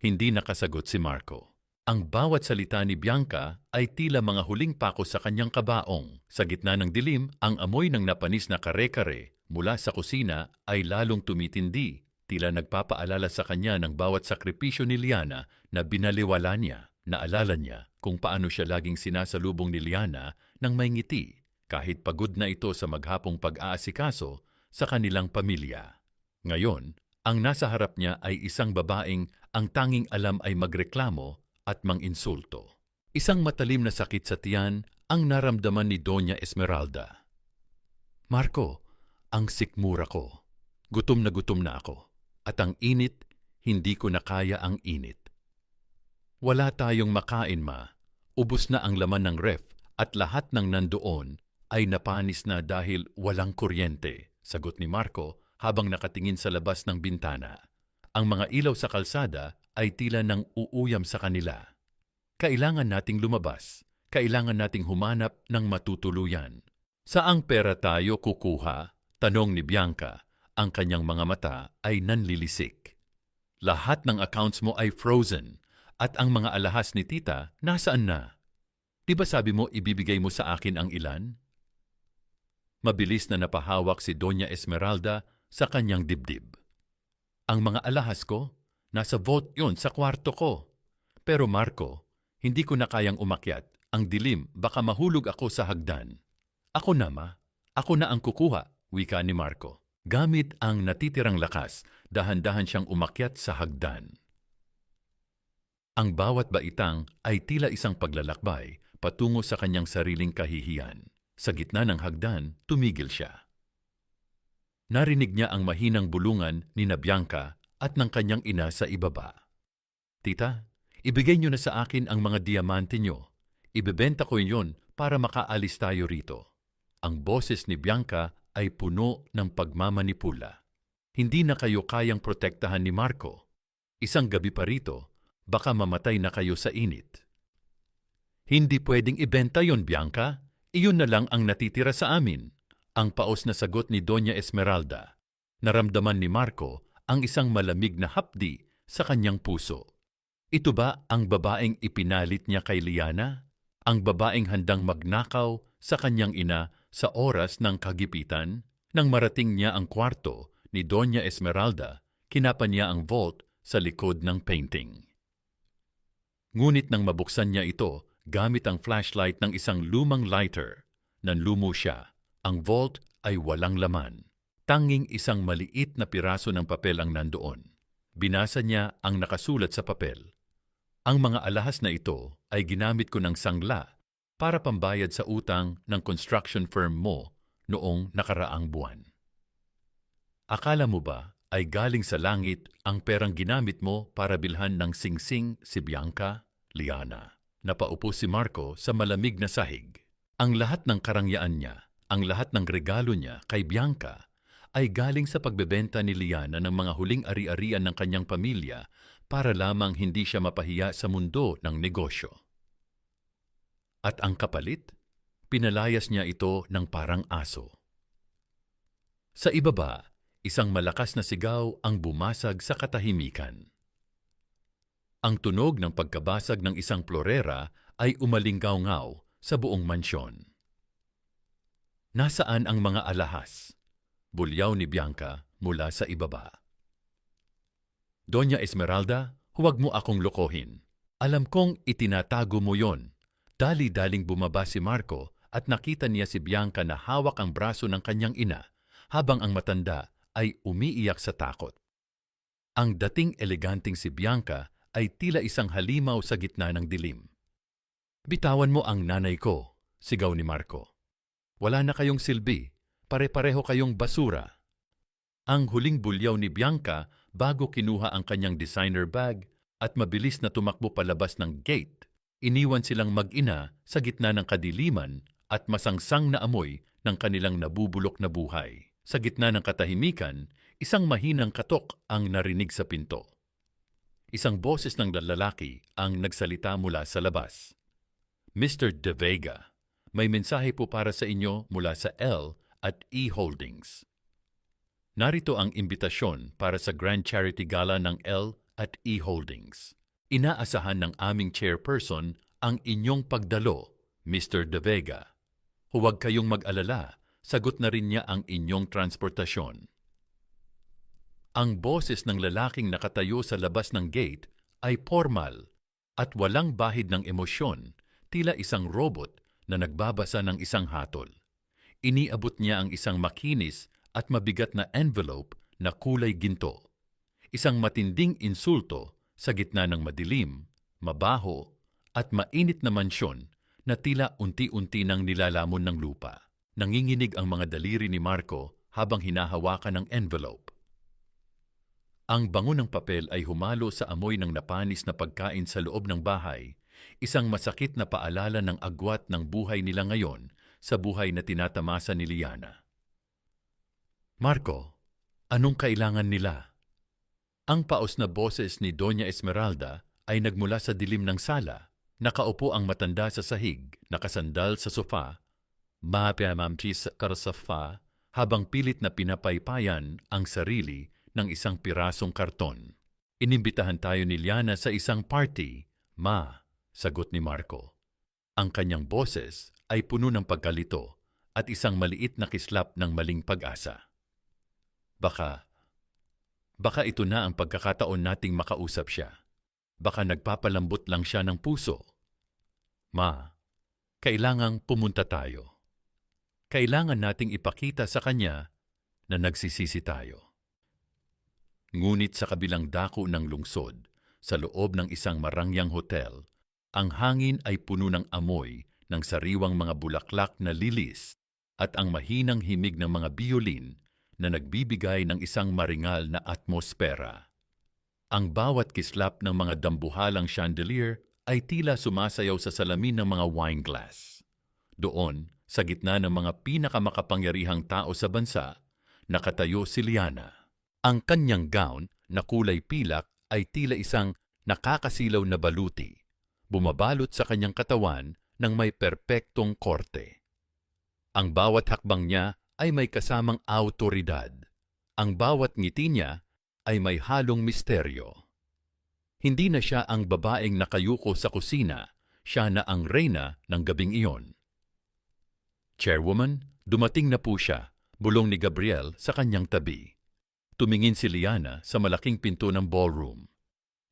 Hindi nakasagot si Marco. Ang bawat salita ni Bianca ay tila mga huling pako sa kanyang kabaong. Sa gitna ng dilim, ang amoy ng napanis na kare-kare mula sa kusina ay lalong tumitindi. Tila nagpapaalala sa kanya ng bawat sakripisyo ni Liana na binaliwala niya. Naalala niya kung paano siya laging sinasalubong ni Liana ng may ngiti kahit pagod na ito sa maghapong pag-aasikaso sa kanilang pamilya. Ngayon, ang nasa harap niya ay isang babaeng ang tanging alam ay magreklamo at manginsulto. Isang matalim na sakit sa tiyan ang naramdaman ni Doña Esmeralda. Marco, ang sikmura ko. Gutom na ako. At ang init, hindi ko na kaya ang init. Wala tayong makain, ma. Ubus na ang laman ng ref at lahat ng nandoon ay napanis na dahil walang kuryente, sagot ni Marco habang nakatingin sa labas ng bintana. Ang mga ilaw sa kalsada ay tila nang uuyam sa kanila. Kailangan nating lumabas. Kailangan nating humanap ng matutuluyan. Saang pera tayo kukuha? Tanong ni Bianca. Ang kanyang mga mata ay nanlilisik. Lahat ng accounts mo ay frozen at ang mga alahas ni tita nasaan na? Di ba sabi mo ibibigay mo sa akin ang ilan? Mabilis na napahawak si Doña Esmeralda sa kanyang dibdib. Ang mga alahas ko, nasa vault yon sa kwarto ko. Pero Marco, hindi ko na kayang umakyat. Ang dilim, baka mahulog ako sa hagdan. Ako na, ma. Ako na ang kukuha, wika ni Marco. Gamit ang natitirang lakas, dahan-dahan siyang umakyat sa hagdan. Ang bawat baitang ay tila isang paglalakbay patungo sa kanyang sariling kahihiyan. Sa gitna ng hagdan, tumigil siya. Narinig niya ang mahinang bulungan ni Bianca at ng kanyang ina sa ibaba. Tita, ibigay niyo na sa akin ang mga diamante niyo. Ibebenta ko iyon para makaalis tayo rito. Ang boses ni Bianca ay puno ng pagmamanipula. Hindi na kayo kayang protektahan ni Marco. Isang gabi pa rito, baka mamatay na kayo sa init. Hindi pwedeng ibenta yon, Bianca. Iyon na lang ang natitira sa amin. Ang paos na sagot ni Doña Esmeralda. Naramdaman ni Marco ang isang malamig na hapdi sa kanyang puso. Ito ba ang babaeng ipinalit niya kay Liana? Ang babaeng handang magnakaw sa kanyang ina sa oras ng kagipitan? Nang marating niya ang kwarto ni Doña Esmeralda, kinapan niya ang vault sa likod ng painting. Ngunit nang mabuksan niya ito gamit ang flashlight ng isang lumang lighter, nanlumo siya. Ang vault ay walang laman. Tanging isang maliit na piraso ng papel ang nandoon. Binasa niya ang nakasulat sa papel. Ang mga alahas na ito ay ginamit ko ng sangla para pambayad sa utang ng construction firm mo noong nakaraang buwan. Akala mo ba ay galing sa langit ang perang ginamit mo para bilhan ng singsing si Bianca, Liana? Napaupo si Marco sa malamig na sahig. Ang lahat ng karangyaan niya, ang lahat ng regalo niya kay Bianca ay galing sa pagbebenta ni Liana ng mga huling ari-arian ng kanyang pamilya para lamang hindi siya mapahiya sa mundo ng negosyo. At ang kapalit, pinalayas niya ito ng parang aso. Sa ibaba, isang malakas na sigaw ang bumasag sa katahimikan. Ang tunog ng pagkabasag ng isang plorera ay umalinggaw-ngaw sa buong mansyon. Nasaan ang mga alahas? Bulyaw ni Bianca mula sa ibaba. Doña Esmeralda, huwag mo akong lokohin. Alam kong itinatago mo yon. Dali-daling bumaba si Marco at nakita niya si Bianca na hawak ang braso ng kanyang ina habang ang matanda ay umiiyak sa takot. Ang dating eleganting si Bianca ay tila isang halimaw sa gitna ng dilim. Bitawan mo ang nanay ko, sigaw ni Marco. Wala na kayong silbi, pare-pareho kayong basura. Ang huling bulyaw ni Bianca bago kinuha ang kanyang designer bag at mabilis na tumakbo palabas ng gate, iniwan silang mag-ina sa gitna ng kadiliman at masangsang na amoy ng kanilang nabubulok na buhay. Sa gitna ng katahimikan, isang mahinang katok ang narinig sa pinto. Isang boses ng lalaki ang nagsalita mula sa labas. Mr. De Vega, may mensahe po para sa inyo mula sa L at E Holdings. Narito ang imbitasyon para sa Grand Charity Gala ng L at E Holdings. Inaasahan ng aming chairperson ang inyong pagdalo, Mr. De Vega. Huwag kayong mag-alala, sagot na rin niya ang inyong transportasyon. Ang boses ng lalaking nakatayo sa labas ng gate ay formal at walang bahid ng emosyon, tila isang robot na nagbabasa ng isang hatol. Iniabot niya ang isang makinis at mabigat na envelope na kulay ginto. Isang matinding insulto sa gitna ng madilim, mabaho at mainit na mansyon na tila unti-unti nang nilalamon ng lupa. Nanginginig ang mga daliri ni Marco habang hinahawakan ng envelope. Ang bango ng papel ay humalo sa amoy ng napanis na pagkain sa loob ng bahay, isang masakit na paalala ng agwat ng buhay nila ngayon sa buhay na tinatamasa ni Liana. Marco, anong kailangan nila? Ang paos na boses ni Doña Esmeralda ay nagmula sa dilim ng sala. Nakaupo ang matanda sa sahig, nakasandal sa sofa, mapiamamchi sa karsafa, habang pilit na pinapaypayan ang sarili ng isang pirasong karton. Inimbitahan tayo ni Liana sa isang party, Ma, sagot ni Marco. Ang kanyang boses ay puno ng pagkalito at isang maliit na kislap ng maling pag-asa. Baka ito na ang pagkakataon nating makausap siya. Baka nagpapalambot lang siya ng puso. Ma, kailangang pumunta tayo. Kailangan nating ipakita sa kanya na nagsisisi tayo. Ngunit sa kabilang dako ng lungsod, sa loob ng isang marangyang hotel. Ang hangin ay puno ng amoy ng sariwang mga bulaklak na lilis at ang mahinang himig ng mga biolin na nagbibigay ng isang maringal na atmosfera. Ang bawat kislap ng mga dambuhalang chandelier ay tila sumasayaw sa salamin ng mga wine glass. Doon, sa gitna ng mga pinakamakapangyarihang tao sa bansa, nakatayo si Liana. Ang kanyang gown na kulay pilak ay tila isang nakakasilaw na baluti, bumabalot sa kanyang katawan ng may perpektong korte. Ang bawat hakbang niya ay may kasamang awtoridad. Ang bawat ngiti niya ay may halong misteryo. Hindi na siya ang babaeng nakayuko sa kusina, siya na ang reyna ng gabing iyon. Chairwoman, dumating na po siya, bulong ni Gabriel sa kanyang tabi. Tumingin si Liana sa malaking pinto ng ballroom.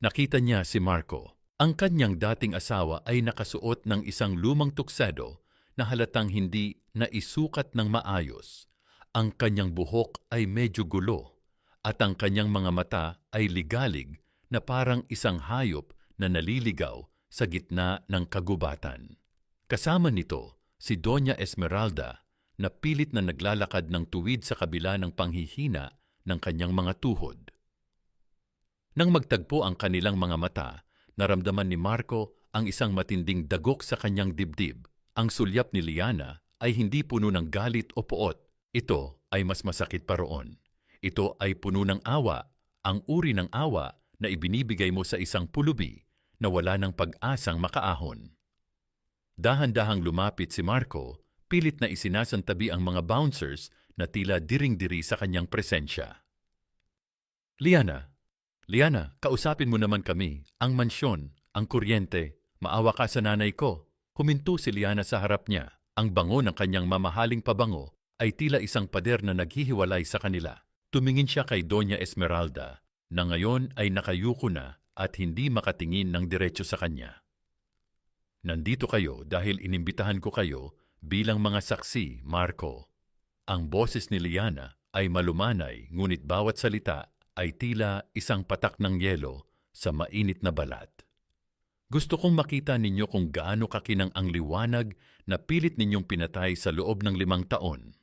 Nakita niya si Marco. Ang kanyang dating asawa ay nakasuot ng isang lumang tuksado na halatang hindi naisukat ng maayos. Ang kanyang buhok ay medyo gulo at ang kanyang mga mata ay ligalig na parang isang hayop na naliligaw sa gitna ng kagubatan. Kasama nito si Doña Esmeralda na pilit na naglalakad ng tuwid sa kabila ng panghihina ng kanyang mga tuhod. Nang magtagpo ang kanilang mga mata, naramdaman ni Marco ang isang matinding dagok sa kanyang dibdib. Ang sulyap ni Liana ay hindi puno ng galit o poot. Ito ay mas masakit pa roon. Ito ay puno ng awa, ang uri ng awa na ibinibigay mo sa isang pulubi na wala ng pag-asang makaahon. Dahan-dahang lumapit si Marco, pilit na isinasantabi ang mga bouncers na tila diring-diri sa kanyang presensya. Liana, kausapin mo naman kami, ang mansyon, ang kuryente, maawa ka sa nanay ko. Huminto si Liana sa harap niya. Ang bango ng kanyang mamahaling pabango ay tila isang pader na naghihiwalay sa kanila. Tumingin siya kay Doña Esmeralda, na ngayon ay nakayuko na at hindi makatingin ng diretso sa kanya. Nandito kayo dahil inimbitahan ko kayo bilang mga saksi, Marco. Ang boses ni Liana ay malumanay, ngunit bawat salita ay tila isang patak ng yelo sa mainit na balat. Gusto kong makita ninyo kung gaano kakinang ang liwanag na pilit ninyong pinatay sa loob ng 5 taon.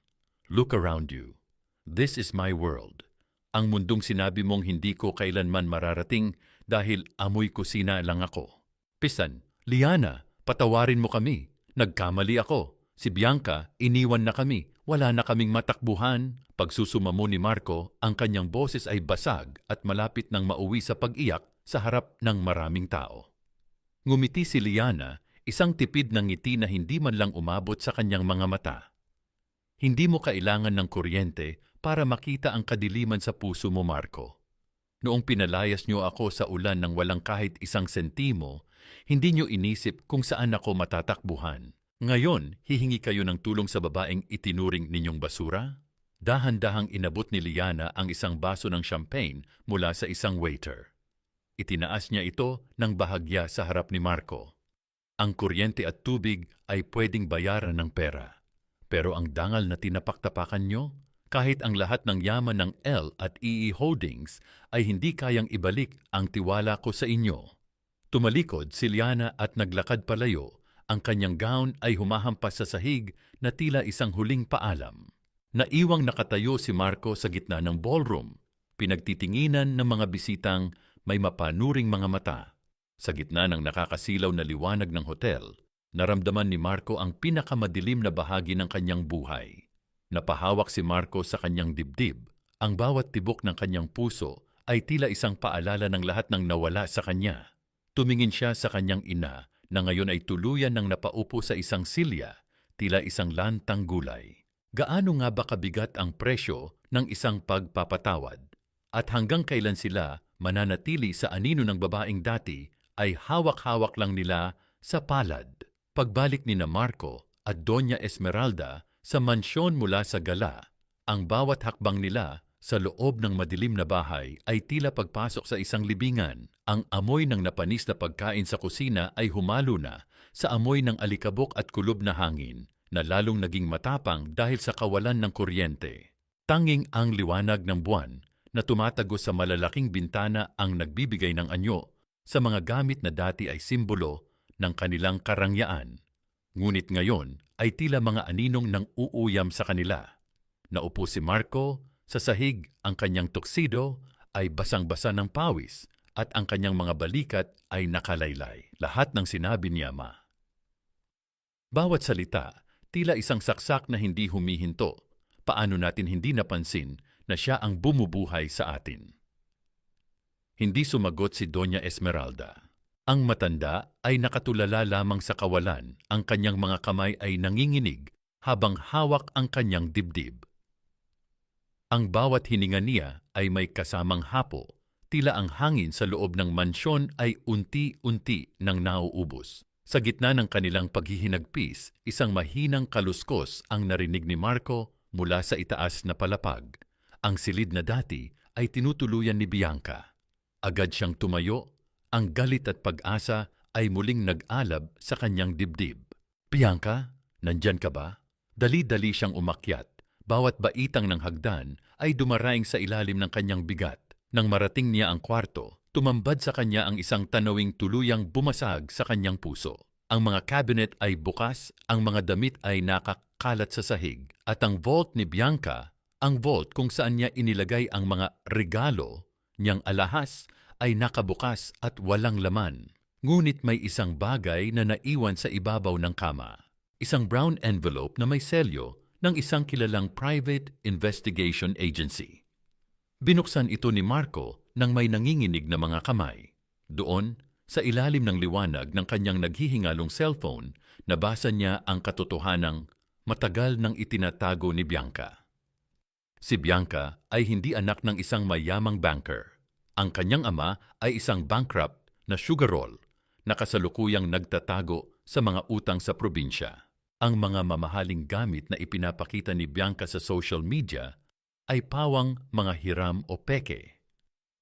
Look around you. This is my world. Ang mundong sinabi mong hindi ko kailanman mararating dahil amoy kusina lang ako. Pisan, Liana, patawarin mo kami. Nagkamali ako. Si Bianca, iniwan na kami. Wala na kaming matakbuhan. Pagsusumamo ni Marco, ang kanyang boses ay basag at malapit nang mauwi sa pag-iyak sa harap ng maraming tao. Ngumiti si Liana, isang tipid ng ngiti na hindi man lang umabot sa kanyang mga mata. Hindi mo kailangan ng kuryente para makita ang kadiliman sa puso mo, Marco. Noong pinalayas niyo ako sa ulan ng walang kahit isang sentimo, hindi niyo inisip kung saan ako matatakbuhan. Ngayon, hihingi kayo ng tulong sa babaeng itinuring ninyong basura? Dahan-dahang inabot ni Liana ang isang baso ng champagne mula sa isang waiter. Itinaas niya ito ng bahagya sa harap ni Marco. Ang kuryente at tubig ay pwedeng bayaran ng pera. Pero ang dangal na tinapaktapakan nyo, kahit ang lahat ng yaman ng L at EE Holdings ay hindi kayang ibalik ang tiwala ko sa inyo. Tumalikod si Liana at naglakad palayo. Ang kanyang gown ay humahampas sa sahig na tila isang huling paalam. Naiwang nakatayo si Marco sa gitna ng ballroom, pinagtitinginan ng mga bisitang may mapanuring mga mata. Sa gitna ng nakakasilaw na liwanag ng hotel, naramdaman ni Marco ang pinakamadilim na bahagi ng kanyang buhay. Napahawak si Marco sa kanyang dibdib. Ang bawat tibok ng kanyang puso ay tila isang paalala ng lahat ng nawala sa kanya. Tumingin siya sa kanyang ina na ngayon ay tuluyan ng napaupo sa isang silya, tila isang lantang gulay. Gaano nga ba kabigat ang presyo ng isang pagpapatawad? At hanggang kailan sila mananatili sa anino ng babaeng dati ay hawak-hawak lang nila sa palad. Pagbalik ni na Marco at Doña Esmeralda sa mansyon mula sa gala, ang bawat hakbang nila sa loob ng madilim na bahay ay tila pagpasok sa isang libingan. Ang amoy ng napanis na pagkain sa kusina ay humalo na sa amoy ng alikabok at kulob na hangin na lalong naging matapang dahil sa kawalan ng kuryente. Tanging ang liwanag ng buwan na tumatago sa malalaking bintana ang nagbibigay ng anyo sa mga gamit na dati ay simbolo ng kanilang karangyaan. Ngunit ngayon ay tila mga aninong nang uuyam sa kanila. Naupo si Marco sa sahig, ang kanyang tuxedo ay basang-basa ng pawis at ang kanyang mga balikat ay nakalaylay. Lahat ng sinabi niya, bawat salita, tila isang saksak na hindi humihinto. Paano natin hindi napansin na siya ang bumubuhay sa atin? Hindi sumagot si Doña Esmeralda. Ang matanda ay nakatulala lamang sa kawalan, ang kanyang mga kamay ay nanginginig habang hawak ang kanyang dibdib. Ang bawat hininga niya ay may kasamang hapo, tila ang hangin sa loob ng mansyon ay unti-unti nang nauubos. Sa gitna ng kanilang paghihinagpis, isang mahinang kaluskos ang narinig ni Marco mula sa itaas na palapag. Ang silid na dati ay tinutuluyan ni Bianca. Agad siyang tumayo, ang galit at pag-asa ay muling nag-alab sa kanyang dibdib. Bianca, nandyan ka ba? Dali-dali siyang umakyat. Bawat baitang ng hagdan ay dumaraing sa ilalim ng kanyang bigat. Nang marating niya ang kwarto, tumambad sa kanya ang isang tanawing tuluyang bumasag sa kanyang puso. Ang mga cabinet ay bukas, ang mga damit ay nakakalat sa sahig, at ang vault ni Bianca, ang vault kung saan niya inilagay ang mga regalo niyang alahas, ay nakabukas at walang laman. Ngunit may isang bagay na naiwan sa ibabaw ng kama. Isang brown envelope na may selyo ng isang kilalang private investigation agency. Binuksan ito ni Marco nang may nanginginig na mga kamay. Doon, sa ilalim ng liwanag ng kanyang naghihingalong cellphone, nabasa niya ang katotohanang matagal nang itinatago ni Bianca. Si Bianca ay hindi anak ng isang mayamang banker. Ang kanyang ama ay isang bankrupt na sugarol na kasalukuyang nagtatago sa mga utang sa probinsya. Ang mga mamahaling gamit na ipinapakita ni Bianca sa social media ay pawang mga hiram o peke.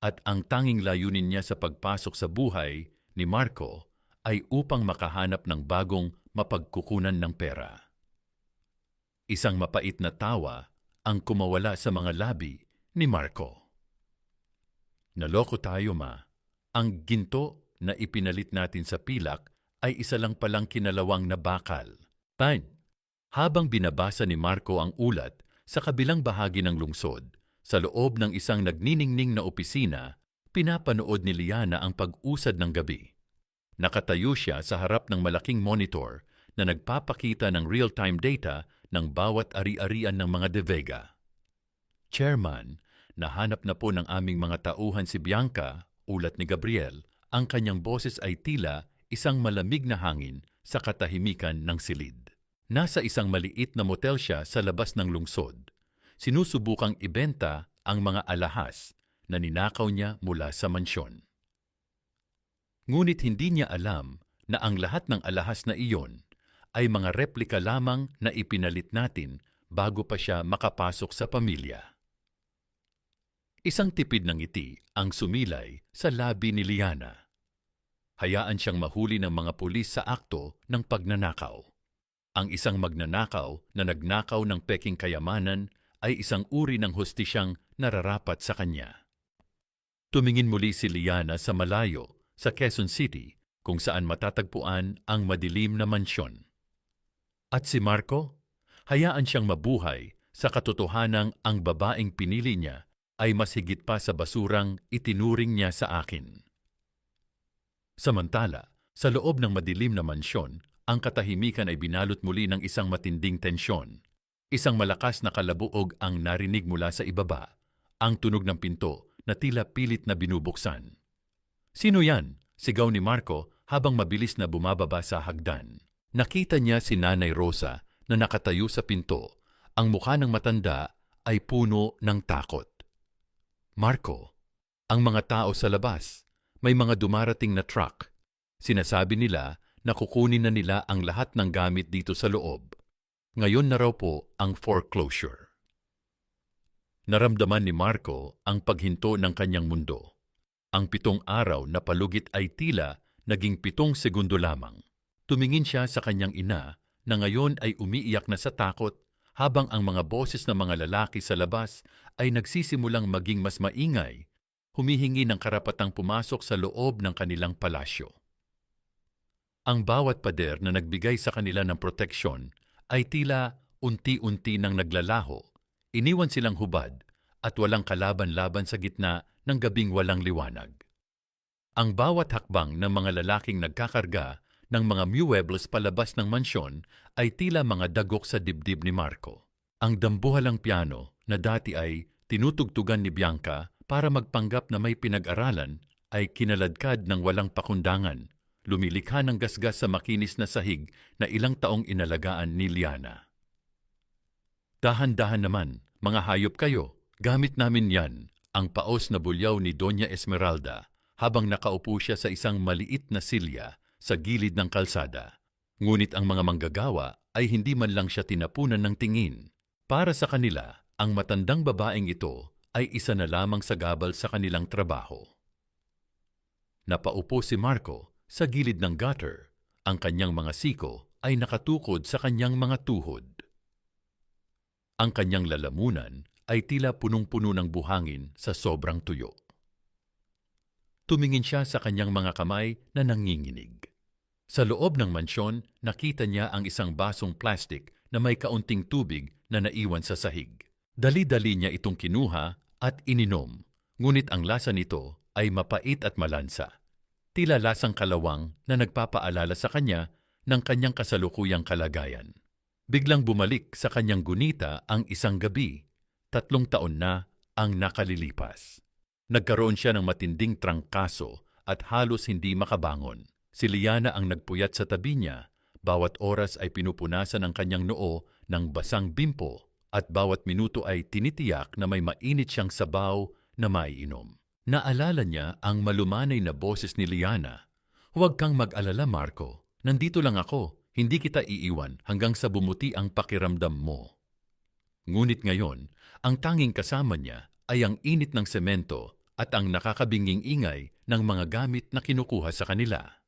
At ang tanging layunin niya sa pagpasok sa buhay ni Marco ay upang makahanap ng bagong mapagkukunan ng pera. Isang mapait na tawa ang kumawala sa mga labi ni Marco. Naloko tayo, Ma. Ang ginto na ipinalit natin sa pilak ay isa lang palang kinalawang na bakal. Habang binabasa ni Marco ang ulat sa kabilang bahagi ng lungsod, sa loob ng isang nagniningning na opisina, pinapanood ni Liana ang pag-usad ng gabi. Nakatayo siya sa harap ng malaking monitor na nagpapakita ng real-time data ng bawat ari-arian ng mga De Vega. Chairman, nahanap na po ng aming mga tauhan si Bianca, ulat ni Gabriel. Ang kanyang boses ay tila isang malamig na hangin sa katahimikan ng silid. Nasa isang maliit na motel siya sa labas ng lungsod. Sinusubukang ibenta ang mga alahas na ninakaw niya mula sa mansyon. Ngunit hindi niya alam na ang lahat ng alahas na iyon ay mga replika lamang na ipinalit natin bago pa siya makapasok sa pamilya. Isang tipid ng ngiti ang sumilay sa labi ni Liana. Hayaan siyang mahuli ng mga pulis sa akto ng pagnanakaw. Ang isang magnanakaw na nagnakaw ng peking kayamanan ay isang uri ng hustisyang nararapat sa kanya. Tumingin muli si Liana sa malayo, sa Quezon City, kung saan matatagpuan ang madilim na mansyon. At si Marco, hayaan siyang mabuhay sa katotohanang ang babaeng pinili niya ay mas higit pa sa basurang itinuring niya sa akin. Samantala, sa loob ng madilim na mansyon, ang katahimikan ay binalot muli ng isang matinding tensyon. Isang malakas na kalabuog ang narinig mula sa ibaba, ang tunog ng pinto na tila pilit na binubuksan. "Sino yan?" sigaw ni Marco habang mabilis na bumababa sa hagdan. Nakita niya si Nanay Rosa na nakatayo sa pinto. Ang mukha ng matanda ay puno ng takot. "Marco, ang mga tao sa labas, may mga dumarating na truck. Sinasabi nila na kukunin na nila ang lahat ng gamit dito sa loob. Ngayon na raw po ang foreclosure." Naramdaman ni Marco ang paghinto ng kanyang mundo. Ang 7 araw na palugit ay tila naging 7 segundo lamang. Tumingin siya sa kanyang ina na ngayon ay umiiyak na sa takot habang ang mga boses ng mga lalaki sa labas ay nagsisimulang maging mas maingay. humihingi ng karapatang pumasok sa loob ng kanilang palasyo. Ang bawat pader na nagbigay sa kanila ng proteksyon ay tila unti-unti nang naglalaho, iniwan silang hubad at walang kalaban-laban sa gitna ng gabing walang liwanag. Ang bawat hakbang ng mga lalaking nagkakarga ng mga muebles palabas ng mansyon ay tila mga dagok sa dibdib ni Marco. Ang dambuhalang piano na dati ay tinutugtugan ni Bianca para magpanggap na may pinag-aralan ay kinaladkad ng walang pakundangan, lumilikha ng gasgas sa makinis na sahig na ilang taong inalagaan ni Liana. Dahan-dahan naman, mga hayop kayo, gamit namin yan, ang paos na bulyaw ni Doña Esmeralda habang nakaupo siya sa isang maliit na silya sa gilid ng kalsada. Ngunit ang mga manggagawa ay hindi man lang siya tinapunan ng tingin. Para sa kanila, ang matandang babaeng ito ay isa na lamang sa gabal sa kanilang trabaho. Napaupo si Marco sa gilid ng gutter. Ang kanyang mga siko ay nakatukod sa kanyang mga tuhod. Ang kanyang lalamunan ay tila punong-puno ng buhangin sa sobrang tuyo. Tumingin siya sa kanyang mga kamay na nanginginig. Sa loob ng mansyon, nakita niya ang isang basong plastik na may kaunting tubig na naiwan sa sahig. Dali-dali niya itong kinuha at ininom, ngunit ang lasa nito ay mapait at malansa. Tila lasang kalawang na nagpapaalala sa kanya ng kanyang kasalukuyang kalagayan. Biglang bumalik sa kanyang gunita ang isang gabi. 3 taon na ang nakalilipas. Nagkaroon siya ng matinding trangkaso at halos hindi makabangon. Si Liana ang nagpuyat sa tabi niya. Bawat oras ay pinupunasan ang kanyang noo ng basang bimpo at bawat minuto ay tinitiyak na may mainit siyang sabaw na maiinom. Naalala niya ang malumanay na boses ni Liana. "Huwag kang mag-alala, Marco. Nandito lang ako. Hindi kita iiwan hanggang sa bumuti ang pakiramdam mo." Ngunit ngayon, ang tanging kasama niya ay ang init ng semento at ang nakakabinging ingay ng mga gamit na kinukuha sa kanila.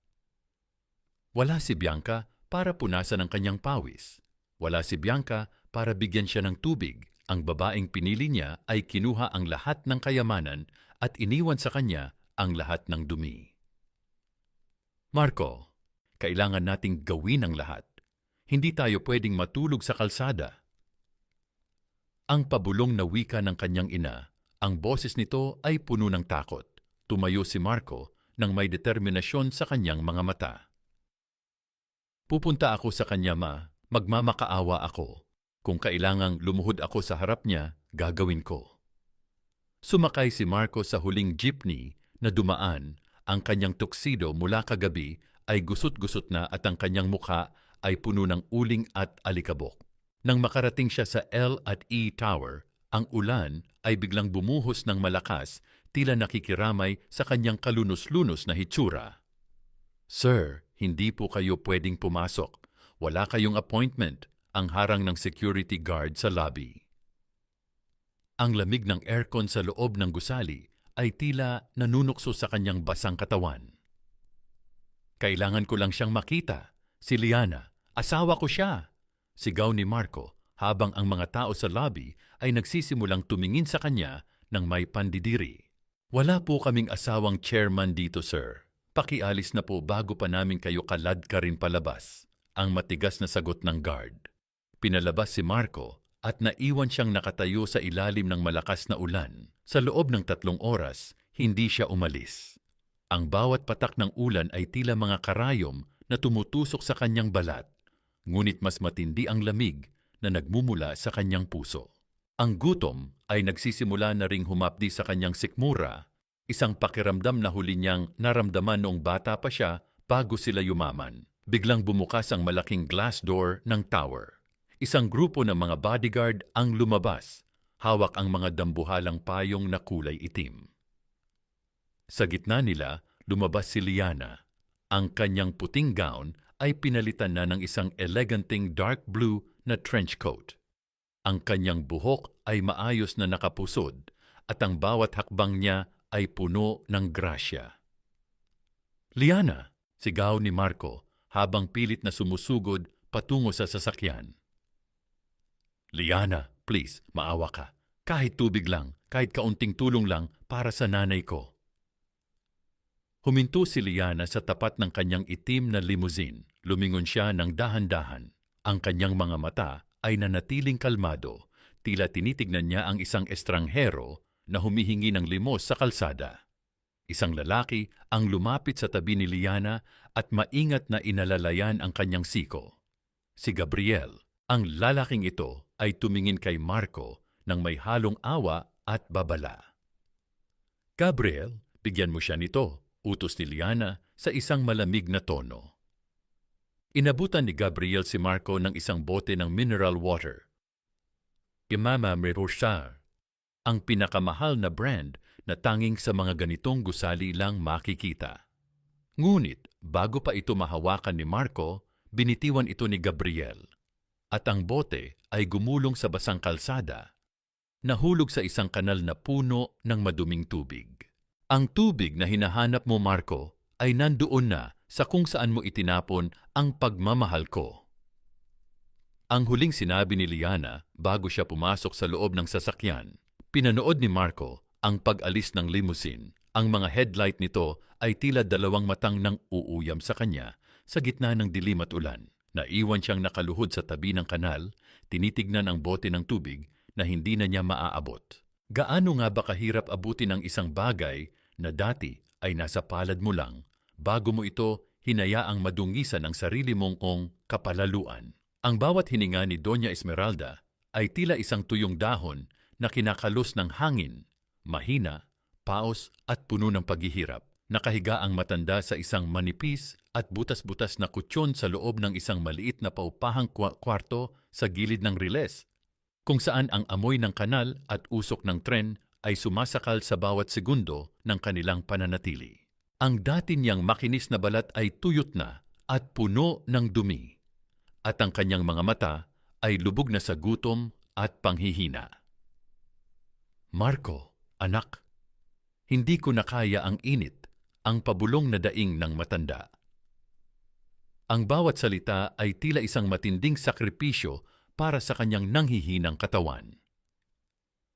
Wala si Bianca para punasan ang kanyang pawis. Wala si Bianca para bigyan siya ng tubig. Ang babaeng pinili niya ay kinuha ang lahat ng kayamanan at iniwan sa kanya ang lahat ng dumi. "Marco, kailangan nating gawin ang lahat. Hindi tayo pwedeng matulog sa kalsada." Ang pabulong na wika ng kanyang ina, ang boses nito ay puno ng takot. Tumayo si Marco nang may determinasyon sa kanyang mga mata. "Pupunta ako sa kanya, ma. Magmamakaawa ako. Kung kailangang lumuhod ako sa harap niya, gagawin ko." Sumakay si Marco sa huling jeepney na dumaan. Ang kanyang tuxedo mula kagabi ay gusot-gusot na at ang kanyang mukha ay puno ng uling at alikabok. Nang makarating siya sa L&E Tower, ang ulan ay biglang bumuhos ng malakas, tila nakikiramay sa kanyang kalunos-lunos na hitsura. "Sir, hindi po kayo pwedeng pumasok. Wala kayong appointment," ang harang ng security guard sa lobby. Ang lamig ng aircon sa loob ng gusali ay tila nanunukso sa kanyang basang katawan. "Kailangan ko lang siyang makita. Si Liana, asawa ko siya!" Sigaw ni Marco habang ang mga tao sa lobby ay nagsisimulang tumingin sa kanya ng may pandidiri. "Wala po kaming asawang chairman dito, sir. Pakialis na po bago pa namin kayo kalad ka rin palabas," ang matigas na sagot ng guard. Pinalabas si Marco at naiwan siyang nakatayo sa ilalim ng malakas na ulan. Sa loob ng 3 oras, hindi siya umalis. Ang bawat patak ng ulan ay tila mga karayom na tumutusok sa kanyang balat. Ngunit mas matindi ang lamig na nagmumula sa kanyang puso. Ang gutom ay nagsisimula na ring humapdi sa kanyang sikmura, isang pakiramdam na huli niyang naramdaman noong bata pa siya bago sila yumaman. Biglang bumukas ang malaking glass door ng tower. Isang grupo ng mga bodyguard ang lumabas, hawak ang mga dambuhalang payong na kulay itim. Sa gitna nila, lumabas si Liana. Ang kanyang puting gown ay pinalitan na ng isang eleganting dark blue na trench coat. Ang kanyang buhok ay maayos na nakapusod at ang bawat hakbang niya ay puno ng grasya. "Liana!" sigaw ni Marco habang pilit na sumusugod patungo sa sasakyan. "Liana, please, maawa ka. Kahit tubig lang, kahit kaunting tulong lang para sa nanay ko. Huminto si Liana sa tapat ng kanyang itim na limousine. Lumingon siya ng dahan-dahan. Ang kanyang mga mata ay nanatiling kalmado, tila tinitignan niya ang isang estranghero na humihingi ng limos sa kalsada. Isang lalaki ang lumapit sa tabi ni Liana at maingat na inalalayan ang kanyang siko. Si Gabriel. Ang lalaking ito ay tumingin kay Marco ng may halong awa at babala. Gabriel, bigyan mo siya nito, utos ni Liana sa isang malamig na tono. Inabutan ni Gabriel si Marco ng isang bote ng mineral water. Imama Miroshar, ang pinakamahal na brand na tanging sa mga ganitong gusali lang makikita. Ngunit bago pa ito mahawakan ni Marco, binitiwan ito ni Gabriel. At ang bote ay gumulong sa basang kalsada, nahulog sa isang kanal na puno ng maduming tubig. Ang tubig na hinahanap mo, Marco, ay nandoon na sa kung saan mo itinapon ang pagmamahal ko. Ang huling sinabi ni Liana bago siya pumasok sa loob ng sasakyan. Pinanood ni Marco ang pag-alis ng limousine. Ang mga headlight nito ay tila dalawang matang nang uuyam sa kanya sa gitna ng dilim at ulan. Naiwan siyang nakaluhod sa tabi ng kanal, tinitignan ang bote ng tubig na hindi na niya maaabot. Gaano nga ba kahirap abutin ang isang bagay na dati ay nasa palad mo lang bago mo ito hinayaang madungisan ang sarili mong kapalaluan. Ang bawat hininga ni Doña Esmeralda ay tila isang tuyong dahon na kinakalos ng hangin, mahina, paos at puno ng paghihirap. Nakahiga ang matanda sa isang manipis at butas-butas na kutsyon sa loob ng isang maliit na paupahang kwarto sa gilid ng riles, kung saan ang amoy ng kanal at usok ng tren ay sumasakal sa bawat segundo ng kanilang pananatili. Ang dati niyang makinis na balat ay tuyot na at puno ng dumi, at ang kanyang mga mata ay lubog na sa gutom at panghihina. Marco, anak, hindi ko nakaya ang init, ang pabulong na daing ng matanda. Ang bawat salita ay tila isang matinding sakripisyo para sa kanyang nanghihinang katawan.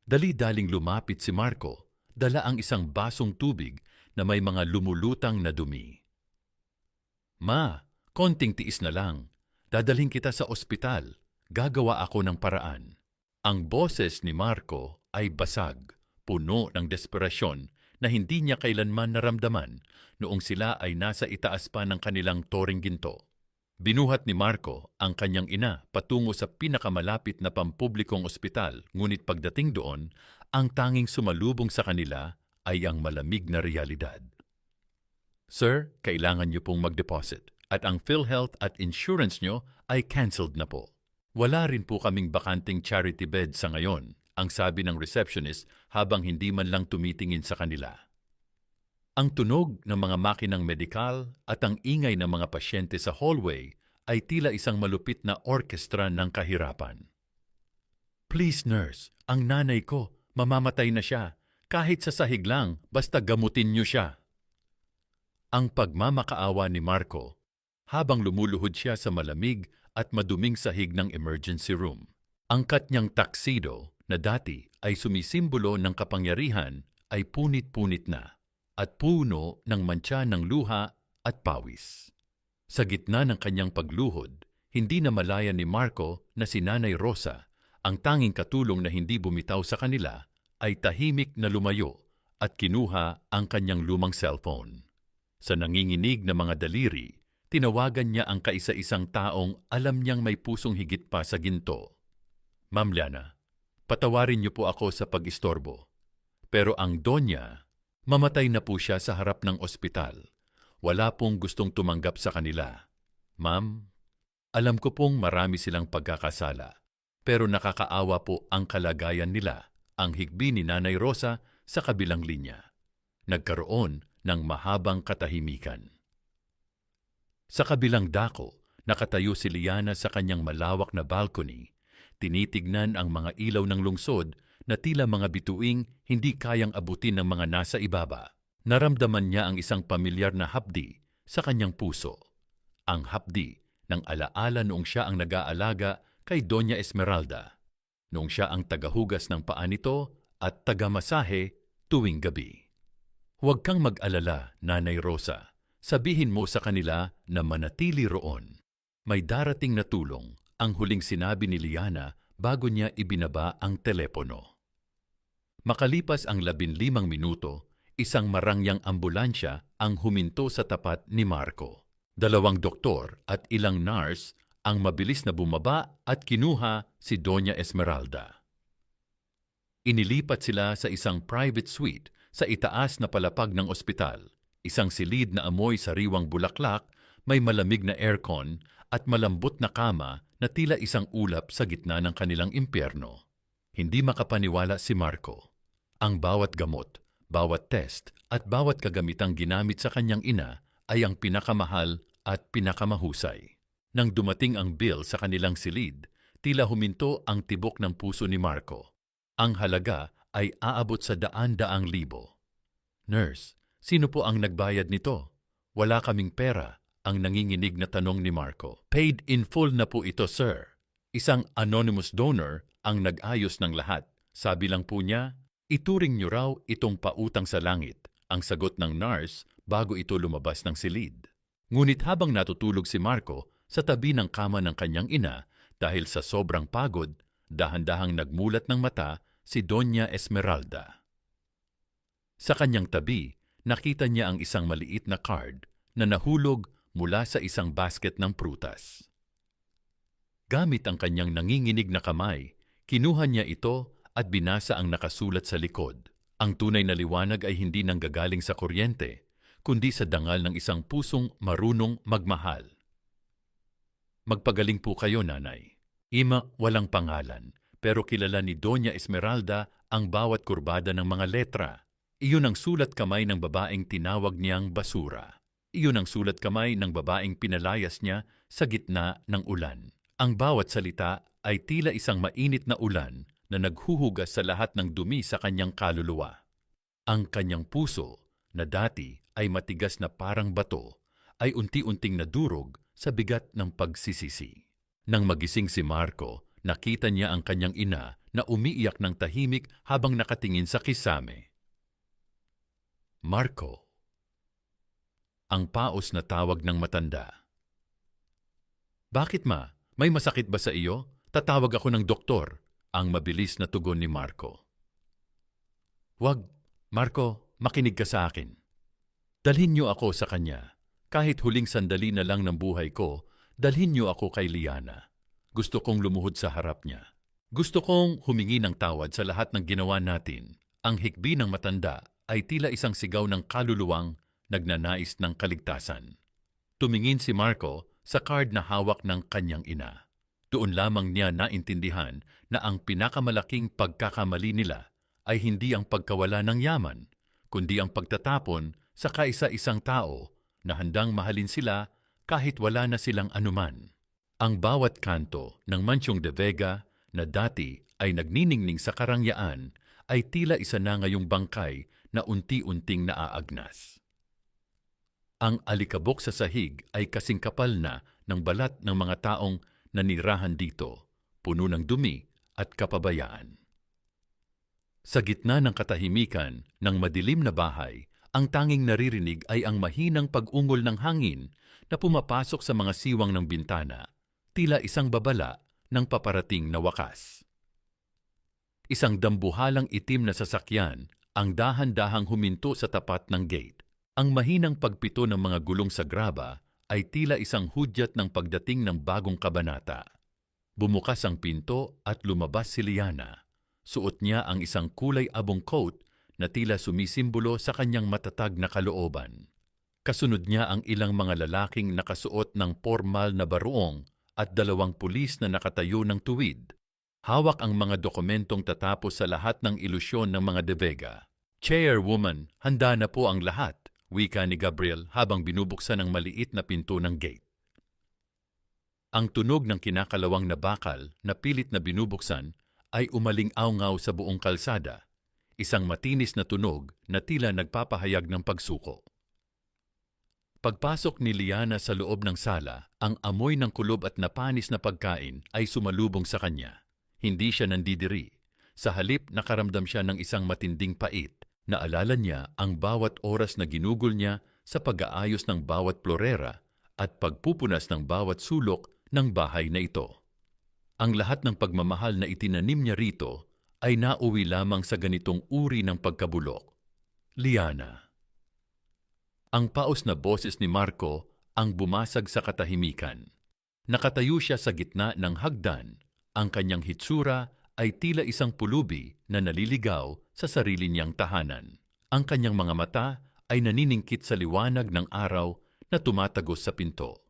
Dali-daling lumapit si Marco, dala ang isang basong tubig na may mga lumulutang na dumi. Ma, konting tiis na lang. Dadalhin kita sa ospital. Gagawa ako ng paraan. Ang boses ni Marco ay basag, puno ng desperasyon na hindi niya kailanman naramdaman noong sila ay nasa itaas pa ng kanilang toring ginto. Binuhat ni Marco ang kanyang ina patungo sa pinakamalapit na pampublikong ospital, ngunit pagdating doon, ang tanging sumalubong sa kanila ay ang malamig na realidad. Sir, kailangan niyo pong mag-deposit at ang PhilHealth at insurance niyo ay cancelled na po. Wala rin po kaming bakanting charity bed sa ngayon, ang sabi ng receptionist habang hindi man lang tumitingin sa kanila. Ang tunog ng mga makinang medikal at ang ingay ng mga pasyente sa hallway ay tila isang malupit na orkestra ng kahirapan. Please nurse, ang nanay ko, mamamatay na siya. Kahit sa sahig lang, basta gamutin niyo siya. Ang pagmamakaawa ni Marco habang lumuluhod siya sa malamig at maduming sahig ng emergency room. Ang kanyang tuxedo na dati ay sumisimbolo ng kapangyarihan ay punit-punit na at puno ng mantsa ng luha at pawis. Sa gitna ng kanyang pagluhod, hindi na malaya ni Marco na si Nanay Rosa, ang tanging katulong na hindi bumitaw sa kanila, ay tahimik na lumayo at kinuha ang kanyang lumang cellphone. Sa nanginginig na mga daliri, tinawagan niya ang kaisa-isang taong alam niyang may pusong higit pa sa ginto. Ma'am Liana, patawarin niyo po ako sa pag-istorbo. Pero ang Donya, mamatay na po siya sa harap ng ospital. Wala pong gustong tumanggap sa kanila. Ma'am, alam ko pong marami silang pagkakasala, pero nakakaawa po ang kalagayan nila, ang higbi ni Nanay Rosa sa kabilang linya. Nagkaroon ng mahabang katahimikan. Sa kabilang dako, nakatayo si Liana sa kanyang malawak na balcony. Tinitignan ang mga ilaw ng lungsod na tila mga bituing hindi kayang abutin ng mga nasa ibaba. Naramdaman niya ang isang pamilyar na hapdi sa kanyang puso. Ang hapdi ng alaala noong siya ang nag-aalaga kay Doña Esmeralda. Noong siya ang tagahugas ng paa nito at tagamasahe tuwing gabi. Huwag kang mag-alala, Nanay Rosa. Sabihin mo sa kanila na manatili roon. May darating na tulong, ang huling sinabi ni Liana bago niya ibinaba ang telepono. Makalipas ang 15 minuto, isang marangyang ambulansya ang huminto sa tapat ni Marco. 2 doktor at ilang nurse ang mabilis na bumaba at kinuha si Doña Esmeralda. Inilipat sila sa isang private suite sa itaas na palapag ng ospital. Isang silid na amoy sariwang bulaklak, may malamig na aircon at malambot na kama na tila isang ulap sa gitna ng kanilang impyerno. Hindi makapaniwala si Marco. Ang bawat gamot, bawat test at bawat kagamitang ginamit sa kanyang ina ay ang pinakamahal at pinakamahusay. Nang dumating ang bill sa kanilang silid, tila huminto ang tibok ng puso ni Marco. Ang halaga ay aabot sa daan-daang libo. Nurse, sino po ang nagbayad nito? Wala kaming pera, ang nanginginig na tanong ni Marco. Paid in full na po ito, sir. Isang anonymous donor ang nag-ayos ng lahat. Sabi lang po niya, ituring niyo raw itong pautang sa langit, ang sagot ng nurse bago ito lumabas ng silid. Ngunit habang natutulog si Marco sa tabi ng kama ng kanyang ina dahil sa sobrang pagod, dahan-dahang nagmulat ng mata si Doña Esmeralda. Sa kanyang tabi, nakita niya ang isang maliit na card na nahulog mula sa isang basket ng prutas. Gamit ang kanyang nanginginig na kamay, kinuha niya ito at binasa ang nakasulat sa likod. Ang tunay na liwanag ay hindi nanggagaling sa kuryente, kundi sa dangal ng isang pusong marunong magmahal. Magpagaling po kayo, nanay. Ima, walang pangalan, pero kilala ni Doña Esmeralda ang bawat kurbada ng mga letra. Iyon ang sulat kamay ng babaeng tinawag niyang basura. Iyon ang sulat kamay ng babaeng pinalayas niya sa gitna ng ulan. Ang bawat salita ay tila isang mainit na ulan na naghuhugas sa lahat ng dumi sa kanyang kaluluwa. Ang kanyang puso, na dati ay matigas na parang bato, ay unti-unting nadurog sa bigat ng pagsisisi. Nang magising si Marco, nakita niya ang kanyang ina na umiiyak ng tahimik habang nakatingin sa kisame. Marco. Ang paos na tawag ng matanda. Bakit ma? May masakit ba sa iyo? Tatawag ako ng doktor. Ang mabilis na tugon ni Marco. Wag, Marco, makinig ka sa akin. Dalhin niyo ako sa kanya. Kahit huling sandali na lang ng buhay ko, dalhin niyo ako kay Liana. Gusto kong lumuhod sa harap niya. Gusto kong humingi ng tawad sa lahat ng ginawa natin. Ang hikbi ng matanda ay tila isang sigaw ng kaluluwang nagnanais ng kaligtasan. Tumingin si Marco sa card na hawak ng kanyang ina. Doon lamang niya naintindihan na ang pinakamalaking pagkakamali nila ay hindi ang pagkawala ng yaman, kundi ang pagtatapon sa kaisa-isang tao na handang mahalin sila kahit wala na silang anuman. Ang bawat kanto ng Mansyong de Vega na dati ay nagniningning sa karangyaan ay tila isa na ngayong bangkay na unti-unting naaagnas. Ang alikabok sa sahig ay kasing kapal na ng balat ng mga taong nanirahan dito, puno ng dumi at kapabayaan. Sa gitna ng katahimikan ng madilim na bahay, ang tanging naririnig ay ang mahinang pag-ungol ng hangin na pumapasok sa mga siwang ng bintana, tila isang babala ng paparating na wakas. Isang dambuhalang itim na sasakyan ang dahan-dahang huminto sa tapat ng gate. Ang mahinang pagpito ng mga gulong sa graba ay tila isang hudyat ng pagdating ng bagong kabanata. Bumukas ang pinto at lumabas si Liana. Suot niya ang isang kulay abong coat na tila sumisimbolo sa kanyang matatag na kalooban. Kasunod niya ang ilang mga lalaking nakasuot ng formal na baruong at 2 pulis na nakatayo ng tuwid. Hawak ang mga dokumentong tatapos sa lahat ng ilusyon ng mga de Vega. Chairwoman, handa na po ang lahat, wika ni Gabriel habang binubuksan ang maliit na pinto ng gate. Ang tunog ng kinakalawang na bakal na pilit na binubuksan ay umaling-aw-ngaw sa buong kalsada, isang matinis na tunog na tila nagpapahayag ng pagsuko. Pagpasok ni Liana sa loob ng sala, ang amoy ng kulob at napanis na pagkain ay sumalubong sa kanya. Hindi siya nandidiri. Sa halip nakaramdam siya ng isang matinding pait. Naalala niya ang bawat oras na ginugol niya sa pag-aayos ng bawat plorera at pagpupunas ng bawat sulok ng bahay na ito. Ang lahat ng pagmamahal na itinanim niya rito ay nauwi lamang sa ganitong uri ng pagkabulok. Liana. Ang paos na boses ni Marco ang bumasag sa katahimikan. Nakatayo siya sa gitna ng hagdan. Ang kanyang hitsura ay tila isang pulubi na naliligaw sa sarili niyang tahanan. Ang kanyang mga mata ay naniningkit sa liwanag ng araw na tumatagos sa pinto.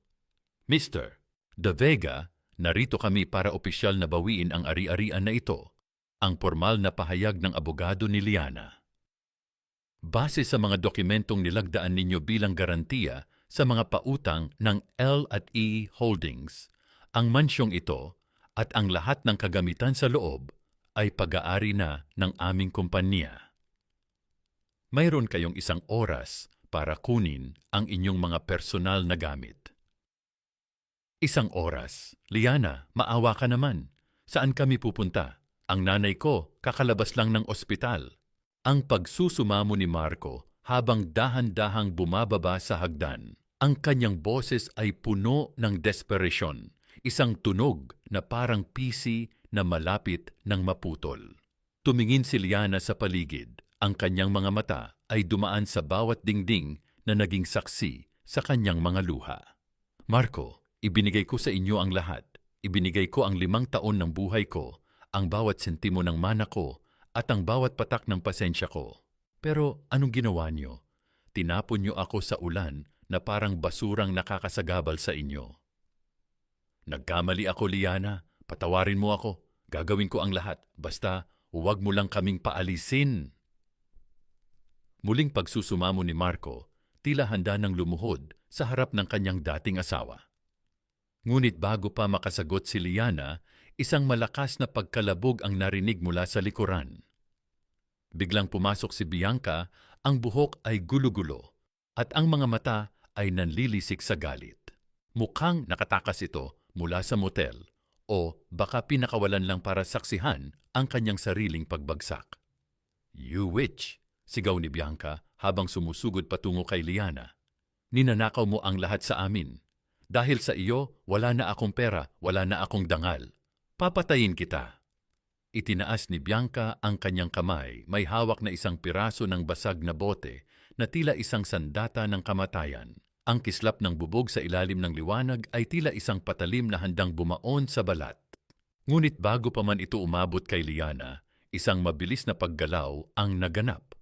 Mr. De Vega, narito kami para opisyal na bawiin ang ari-arian na ito, ang formal na pahayag ng abogado ni Liana. Base sa mga dokumentong nilagdaan ninyo bilang garantiya sa mga pautang ng L&E Holdings, ang mansyong ito at ang lahat ng kagamitan sa loob ay pag-aari na ng aming kumpanya. Mayroon kayong 1 oras para kunin ang inyong mga personal na gamit. 1 oras. Liana, maawa ka naman. Saan kami pupunta? Ang nanay ko, kakalabas lang ng ospital. Ang pagsusumamo ni Marco habang dahan-dahang bumababa sa hagdan. Ang kanyang boses ay puno ng desperasyon. Isang tunog na parang pisi na malapit ng maputol. Tumingin si Liana sa paligid. Ang kanyang mga mata ay dumaan sa bawat dingding na naging saksi sa kanyang mga luha. Marco, ibinigay ko sa inyo ang lahat. Ibinigay ko ang 5 taon ng buhay ko, ang bawat sentimo ng mana ko, at ang bawat patak ng pasensya ko. Pero anong ginawa niyo? Tinapon niyo ako sa ulan na parang basurang nakakasagabal sa inyo. Nagkamali ako, Liana. Patawarin mo ako. Gagawin ko ang lahat. Basta, huwag mo lang kaming paalisin. Muling pagsusumamo ni Marco, tila handa ng lumuhod sa harap ng kanyang dating asawa. Ngunit bago pa makasagot si Liana, isang malakas na pagkalabog ang narinig mula sa likuran. Biglang pumasok si Bianca, ang buhok ay gulo-gulo, at ang mga mata ay nanlilisik sa galit. Mukhang nakatakas ito mula sa motel o baka pinakawalan lang para saksihan ang kanyang sariling pagbagsak. "You witch!" sigaw ni Bianca habang sumusugod patungo kay Liana. "Ninanakaw mo ang lahat sa amin. Dahil sa iyo, wala na akong pera, wala na akong dangal. Papatayin kita." Itinaas ni Bianca ang kanyang kamay, may hawak na isang piraso ng basag na bote na tila isang sandata ng kamatayan. Ang kislap ng bubog sa ilalim ng liwanag ay tila isang patalim na handang bumaon sa balat. Ngunit bago pa man ito umabot kay Liana, isang mabilis na paggalaw ang naganap.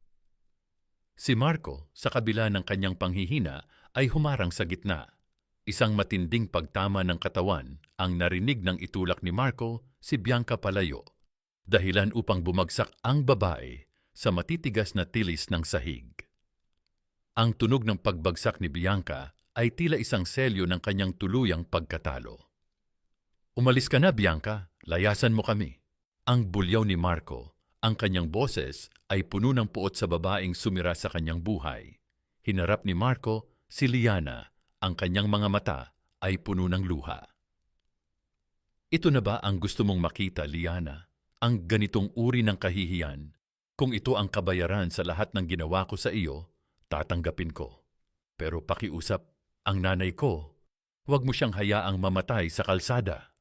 Si Marco, sa kabila ng kanyang panghihina, ay humarang sa gitna. Isang matinding pagtama ng katawan ang narinig ng itulak ni Marco si Bianca palayo, dahilan upang bumagsak ang babae sa matitigas na tilis ng sahig. Ang tunog ng pagbagsak ni Bianca ay tila isang selyo ng kanyang tuluyang pagkatalo. "Umalis ka na, Bianca. Layasan mo kami." Ang bulyaw ni Marco, ang kanyang boses ay puno ng puot sa babaeng sumira sa kanyang buhay. Hinarap ni Marco si Liana, ang kanyang mga mata ay puno ng luha. "Ito na ba ang gusto mong makita, Liana? Ang ganitong uri ng kahihiyan? Kung ito ang kabayaran sa lahat ng ginawa ko sa iyo, tatanggapin ko. Pero pakiusap, ang nanay ko, huwag mo siyang hayaang mamatay sa kalsada."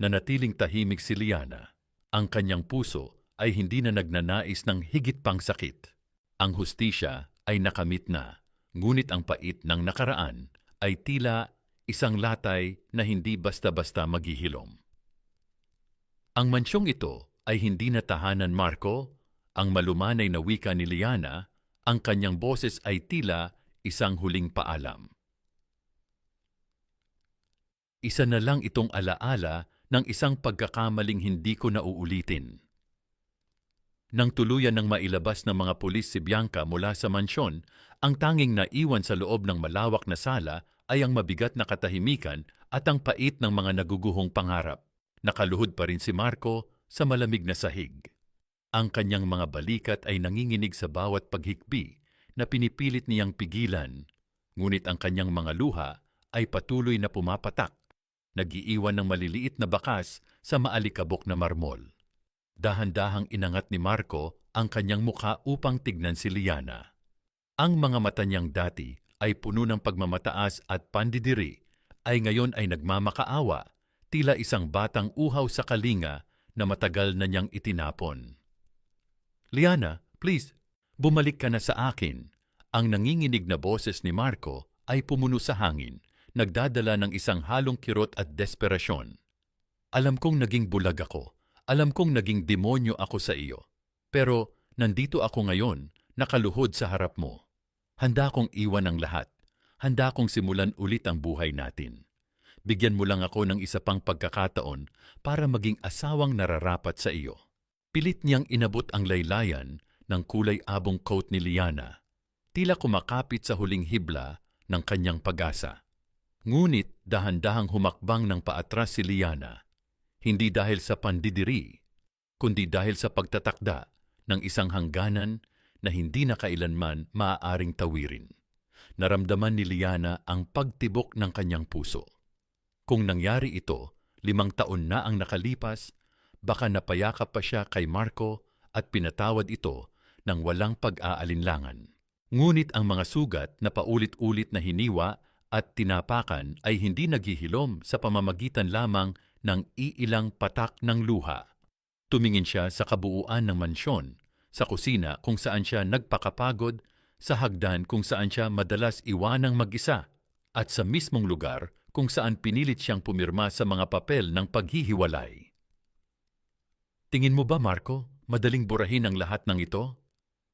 Nanatiling tahimik si Liana. Ang kanyang puso ay hindi na nagnanais ng higit pang sakit. Ang hustisya ay nakamit na, ngunit ang pait ng nakaraan ay tila isang latay na hindi basta-basta maghihilom. Ang mansyong ito ay hindi na tahanan, Marco. Ang malumanay na wika ni Liana, ang kanyang boses ay tila isang huling paalam. Isa na lang itong alaala ng isang pagkakamaling hindi ko nauulitin. Nang tuluyan ng mailabas ng mga pulis si Bianca mula sa mansyon, ang tanging naiwan sa loob ng malawak na sala ay ang mabigat na katahimikan at ang pait ng mga naguguhong pangarap. Nakaluhod pa rin si Marco sa malamig na sahig. Ang kanyang mga balikat ay nanginginig sa bawat paghikbi na pinipilit niyang pigilan, ngunit ang kanyang mga luha ay patuloy na pumapatak, nag-iiwan ng maliliit na bakas sa maalikabok na marmol. Dahan-dahang inangat ni Marco ang kanyang mukha upang tignan si Liana. Ang mga mata niyang dati ay puno ng pagmamataas at pandidiri ay ngayon ay nagmamakaawa, tila isang batang uhaw sa kalinga na matagal na niyang itinapon. Liana, please, bumalik ka na sa akin. Ang nanginginig na boses ni Marco ay pumuno sa hangin, nagdadala ng isang halong kirot at desperasyon. Alam kong naging bulag ako. Alam kong naging demonyo ako sa iyo. Pero nandito ako ngayon, nakaluhod sa harap mo. Handa kong iwan ang lahat. Handa kong simulan ulit ang buhay natin. Bigyan mo lang ako ng isa pang pagkakataon para maging asawang nararapat sa iyo. Pilit niyang inabot ang laylayan ng kulay abong coat ni Liana, tila kumakapit sa huling hibla ng kanyang pag-asa. Ngunit dahan-dahang humakbang ng paatras si Liana, hindi dahil sa pandidiri, kundi dahil sa pagtatakda ng isang hangganan na hindi na kailanman maaaring tawirin. Naramdaman ni Liana ang pagtibok ng kanyang puso. Kung nangyari ito, 5 taon na ang nakalipas, baka napayakap pa siya kay Marco at pinatawad ito ng walang pag-aalinlangan. Ngunit ang mga sugat na paulit-ulit na hiniwa at tinapakan ay hindi naghihilom sa pamamagitan lamang ng iilang patak ng luha. Tumingin siya sa kabuuan ng mansyon, sa kusina kung saan siya nagpakapagod, sa hagdan kung saan siya madalas iwanang mag-isa, at sa mismong lugar kung saan pinilit siyang pumirma sa mga papel ng paghihiwalay. Tingin mo ba, Marco, madaling burahin ang lahat ng ito?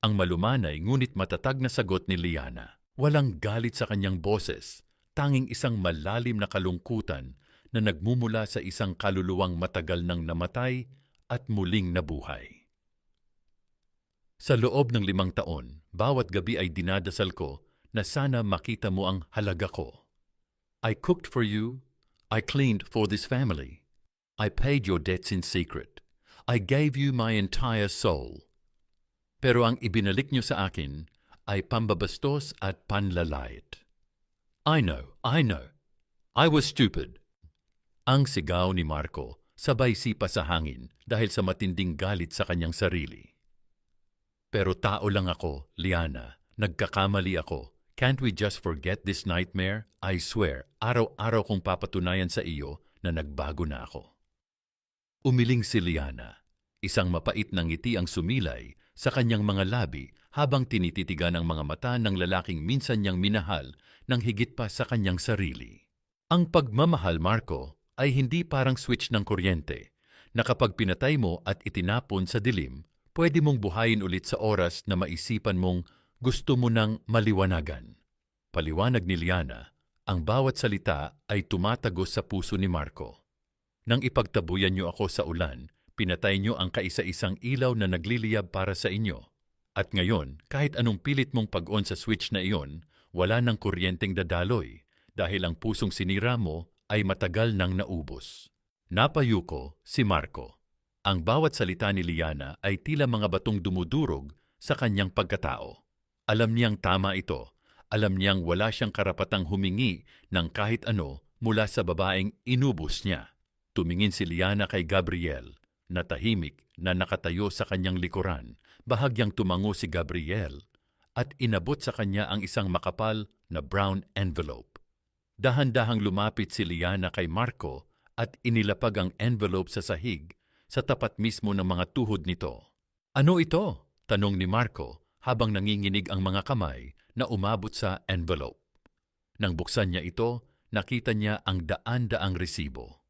Ang malumanay ngunit matatag na sagot ni Liana. Walang galit sa kanyang boses, tanging isang malalim na kalungkutan na nagmumula sa isang kaluluwang matagal nang namatay at muling nabuhay. Sa loob ng 5 taon, bawat gabi ay dinadasal ko na sana makita mo ang halaga ko. I cooked for you, I cleaned for this family, I paid your debts in secret, I gave you my entire soul. Pero ang ibinalik niyo sa akin ay pambabastos at panlalait. I know, I was stupid. Ang sigaw ni Marco sabay sipa sa hangin dahil sa matinding galit sa kanyang sarili. Pero tao lang ako, Liana. Nagkakamali ako. Can't we just forget this nightmare? I swear, araw-araw kong papatunayan sa iyo na nagbago na ako. Umiling si Liana. Isang mapait na ngiti ang sumilay sa kanyang mga labi habang tinititigan ang mga mata ng lalaking minsan niyang minahal ng higit pa sa kanyang sarili. Ang pagmamahal, Marco, ay hindi parang switch ng kuryente na kapag pinatay mo at itinapon sa dilim, pwede mong buhayin ulit sa oras na maisipan mong gusto mo ng maliwanagan. Paliwanag ni Liana, ang bawat salita ay tumatagos sa puso ni Marco. Nang ipagtabuyan niyo ako sa ulan, pinatay niyo ang kaisa-isang ilaw na nagliliyab para sa inyo. At ngayon, kahit anong pilit mong pag-on sa switch na iyon, wala nang kuryenteng dadaloy dahil ang pusong sinira mo ay matagal nang naubos. Napayuko si Marco. Ang bawat salita ni Liana ay tila mga batong dumudurog sa kanyang pagkatao. Alam niyang tama ito. Alam niyang wala siyang karapatang humingi ng kahit ano mula sa babaeng inubos niya. Tumingin si Liana kay Gabriel, na tahimik na nakatayo sa kanyang likuran. Bahagyang tumango si Gabriel at inabot sa kanya ang isang makapal na brown envelope. Dahan-dahang lumapit si Liana kay Marco at inilapag ang envelope sa sahig sa tapat mismo ng mga tuhod nito. Ano ito? Tanong ni Marco habang nanginginig ang mga kamay na umabot sa envelope. Nang buksan niya ito, nakita niya ang daan-daang resibo.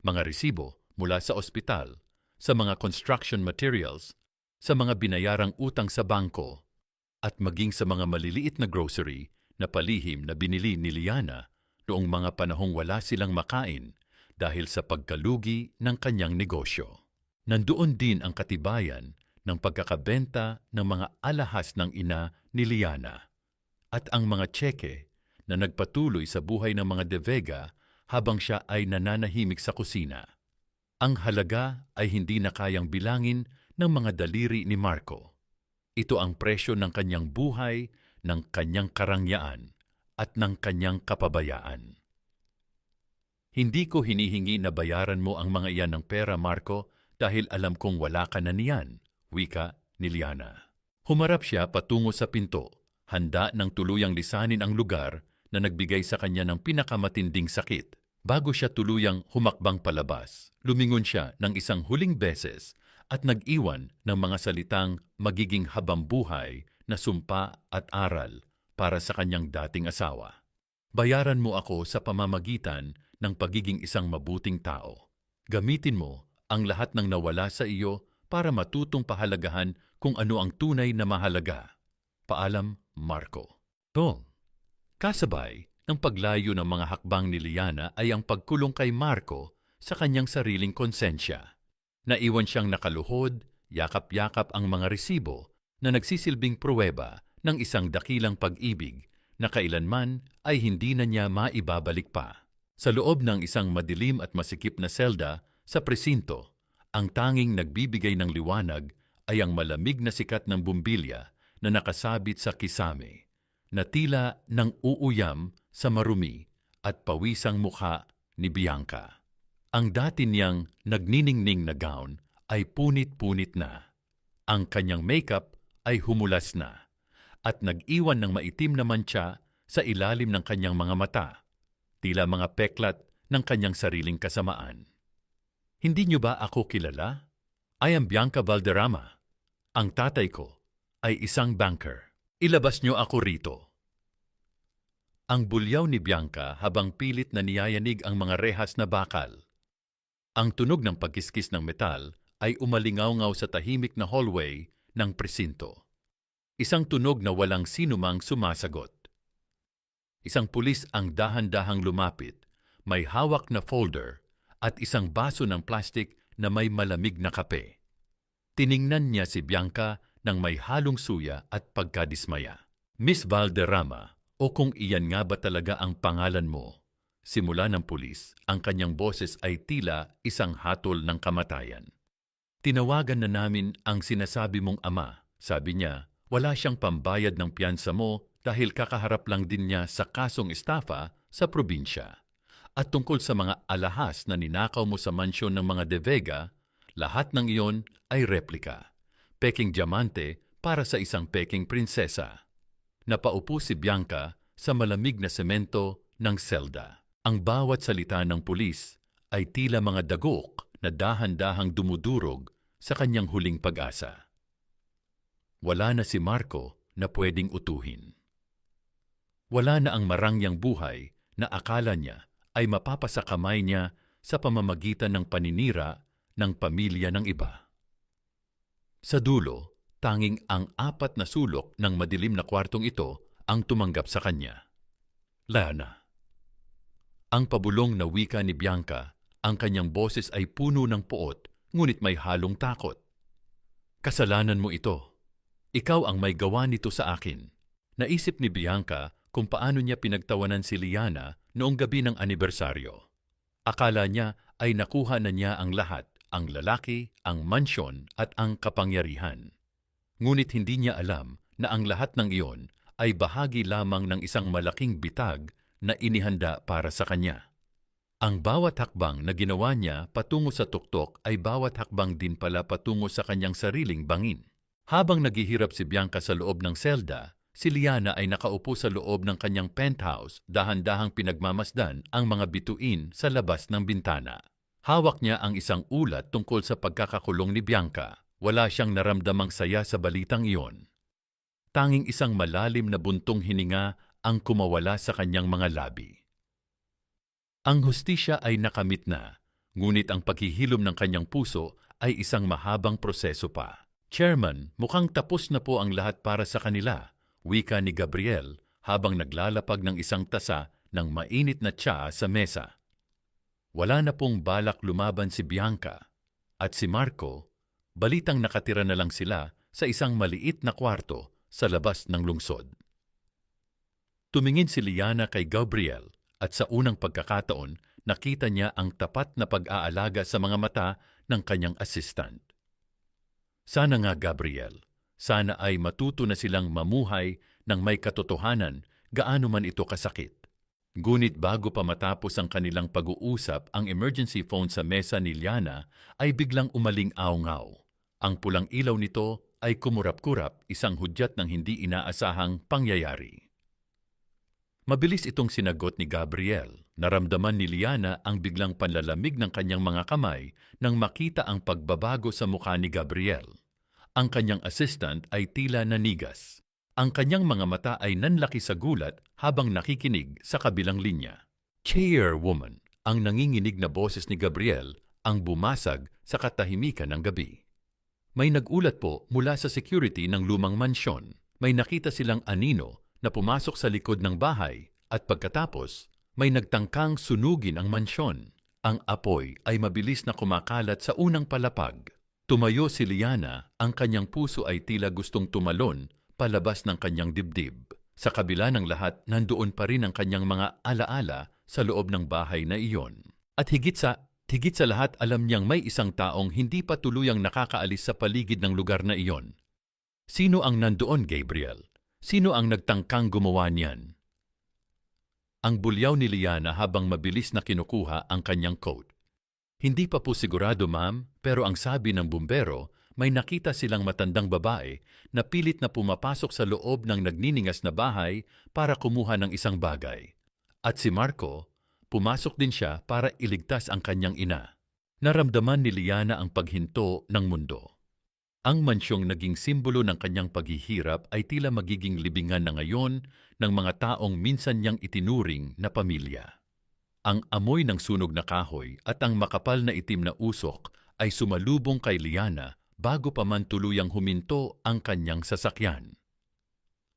Mga resibo mula sa ospital, sa mga construction materials, sa mga binayarang utang sa bangko, at maging sa mga maliliit na grocery na palihim na binili ni Liana noong mga panahong wala silang makain dahil sa pagkalugi ng kanyang negosyo. Nandoon din ang katibayan ng pagkakabenta ng mga alahas ng ina ni Liana at ang mga tseke na nagpatuloy sa buhay ng mga De Vega habang siya ay nananahimik sa kusina. Ang halaga ay hindi na kayang bilangin ng mga daliri ni Marco. Ito ang presyo ng kanyang buhay, ng kanyang karangyaan, at ng kanyang kapabayaan. Hindi ko hinihingi na bayaran mo ang mga iyan ng pera, Marco, dahil alam kong wala ka na niyan, wika ni Liana. Humarap siya patungo sa pinto, handa ng tuluyang lisanin ang lugar na nagbigay sa kanya ng pinakamatinding sakit. Bago siya tuluyang humakbang palabas, lumingon siya ng isang huling beses at nag-iwan ng mga salitang magiging habambuhay na sumpa at aral para sa kanyang dating asawa. Bayaran mo ako sa pamamagitan ng pagiging isang mabuting tao. Gamitin mo ang lahat ng nawala sa iyo para matutong pahalagahan kung ano ang tunay na mahalaga. Paalam, Marco. Kasabay ng paglayo ng mga hakbang ni Liana ay ang pagkulong kay Marco sa kanyang sariling konsensya. Naiwan siyang nakaluhod, yakap-yakap ang mga resibo na nagsisilbing pruweba ng isang dakilang pag-ibig na kailanman ay hindi na niya maibabalik pa. Sa loob ng isang madilim at masikip na selda sa presinto, ang tanging nagbibigay ng liwanag ay ang malamig na sikat ng bumbilya na nakasabit sa kisame, na tila nang uuyam sa marumi at pawisang mukha ni Bianca. Ang dati niyang nagniningning na gown ay punit-punit na. Ang kanyang makeup ay humulas na at nag-iwan ng maitim na mantsa sa ilalim ng kanyang mga mata, tila mga peklat ng kanyang sariling kasamaan. Hindi niyo ba ako kilala? I am Bianca Valderrama. Ang tatay ko ay isang banker. Ilabas niyo ako rito. Ang bulyaw ni Bianca habang pilit na niyayanig ang mga rehas na bakal. Ang tunog ng pagkiskis ng metal ay umalingaw-ngaw sa tahimik na hallway ng presinto. Isang tunog na walang sinumang sumasagot. Isang pulis ang dahan-dahang lumapit, may hawak na folder at isang baso ng plastik na may malamig na kape. Tiningnan niya si Bianca ng may halong suya at pagkadismaya. Miss Valderrama, o kung iyan nga ba talaga ang pangalan mo? Simula ng pulis, ang kanyang boses ay tila isang hatol ng kamatayan. Tinawagan na namin ang sinasabi mong ama, sabi niya. Wala siyang pambayad ng piyansa mo dahil kakaharap lang din niya sa kasong estafa sa probinsya. At tungkol sa mga alahas na ninakaw mo sa mansyon ng mga De Vega, lahat ng iyon ay replika. Peking diamante para sa isang peking prinsesa. Napaupo si Bianca sa malamig na semento ng selda. Ang bawat salita ng pulis ay tila mga dagok na dahan-dahang dumudurog sa kanyang huling pag-asa. Wala na si Marco na pwedeng utuhin. Wala na ang marangyang buhay na akala niya ay mapapasakamay niya sa pamamagitan ng paninira ng pamilya ng iba. Sa dulo, tanging ang 4 na sulok ng madilim na kwartong ito ang tumanggap sa kanya. Liana. Ang pabulong na wika ni Bianca, ang kanyang boses ay puno ng puot, ngunit may halong takot. Kasalanan mo ito. Ikaw ang may gawa nito sa akin. Naisip ni Bianca kung paano niya pinagtawanan si Liana noong gabi ng anibersaryo. Akala niya ay nakuha na niya ang lahat, ang lalaki, ang mansyon at ang kapangyarihan. Ngunit hindi niya alam na ang lahat ng iyon ay bahagi lamang ng isang malaking bitag na inihanda para sa kanya. Ang bawat hakbang na ginawa niya patungo sa tuktok ay bawat hakbang din pala patungo sa kanyang sariling bangin. Habang naghihirap si Bianca sa loob ng selda, si Liana ay nakaupo sa loob ng kanyang penthouse, dahan-dahang pinagmamasdan ang mga bituin sa labas ng bintana. Hawak niya ang isang ulat tungkol sa pagkakakulong ni Bianca. Wala siyang naramdamang saya sa balitang iyon. Tanging isang malalim na buntong hininga ang kumawala sa kanyang mga labi. Ang hustisya ay nakamit na, ngunit ang paghihilom ng kanyang puso ay isang mahabang proseso pa. Chairman, mukhang tapos na po ang lahat para sa kanila, wika ni Gabriel habang naglalapag ng isang tasa ng mainit na tsaa sa mesa. Wala na pong balak lumaban si Bianca at si Marco, balitang nakatira na lang sila sa isang maliit na kwarto sa labas ng lungsod. Tumingin si Liana kay Gabriel at sa unang pagkakataon nakita niya ang tapat na pag-aalaga sa mga mata ng kanyang assistant. Sana nga, Gabriel, sana ay matuto na silang mamuhay ng may katotohanan gaano man ito kasakit. Ngunit bago pa matapos ang kanilang pag-uusap, ang emergency phone sa mesa ni Liana ay biglang umaling-aw-ngaw. Ang pulang ilaw nito ay kumurap-kurap, isang hudyat ng hindi inaasahang pangyayari. Mabilis itong sinagot ni Gabriel. Naramdaman ni Liana ang biglang panlalamig ng kanyang mga kamay nang makita ang pagbabago sa mukha ni Gabriel. Ang kanyang assistant ay tila nanigas. Ang kanyang mga mata ay nanlaki sa gulat habang nakikinig sa kabilang linya. Chairwoman, ang nanginginig na boses ni Gabriel ang bumasag sa katahimikan ng gabi. May nagulat po mula sa security ng lumang mansyon. May nakita silang anino na pumasok sa likod ng bahay at pagkatapos may nagtangkang sunugin ang mansyon. Ang apoy ay mabilis na kumakalat sa unang palapag. Tumayo si Liana, ang kanyang puso ay tila gustong tumalon palabas ng kanyang dibdib. Sa kabila ng lahat, nandoon pa rin ang kanyang mga alaala sa loob ng bahay na iyon. At higit sa lahat, alam niyang may isang taong hindi pa tuluyang nakakaalis sa paligid ng lugar na iyon. Sino ang nandoon, Gabriel? Sino ang nagtangkang gumawa niyan? Ang bulyaw ni Liana habang mabilis na kinukuha ang kanyang coat. Hindi pa po sigurado, ma'am, pero ang sabi ng bumbero, may nakita silang matandang babae na pilit na pumapasok sa loob ng nagniningas na bahay para kumuha ng isang bagay. At si Marco, pumasok din siya para iligtas ang kanyang ina. Naramdaman ni Liana ang paghinto ng mundo. Ang mansyong naging simbolo ng kanyang paghihirap ay tila magiging libingan na ngayon ng mga taong minsan niyang itinuring na pamilya. Ang amoy ng sunog na kahoy at ang makapal na itim na usok ay sumalubong kay Liana bago pa man tuluyang huminto ang kanyang sasakyan.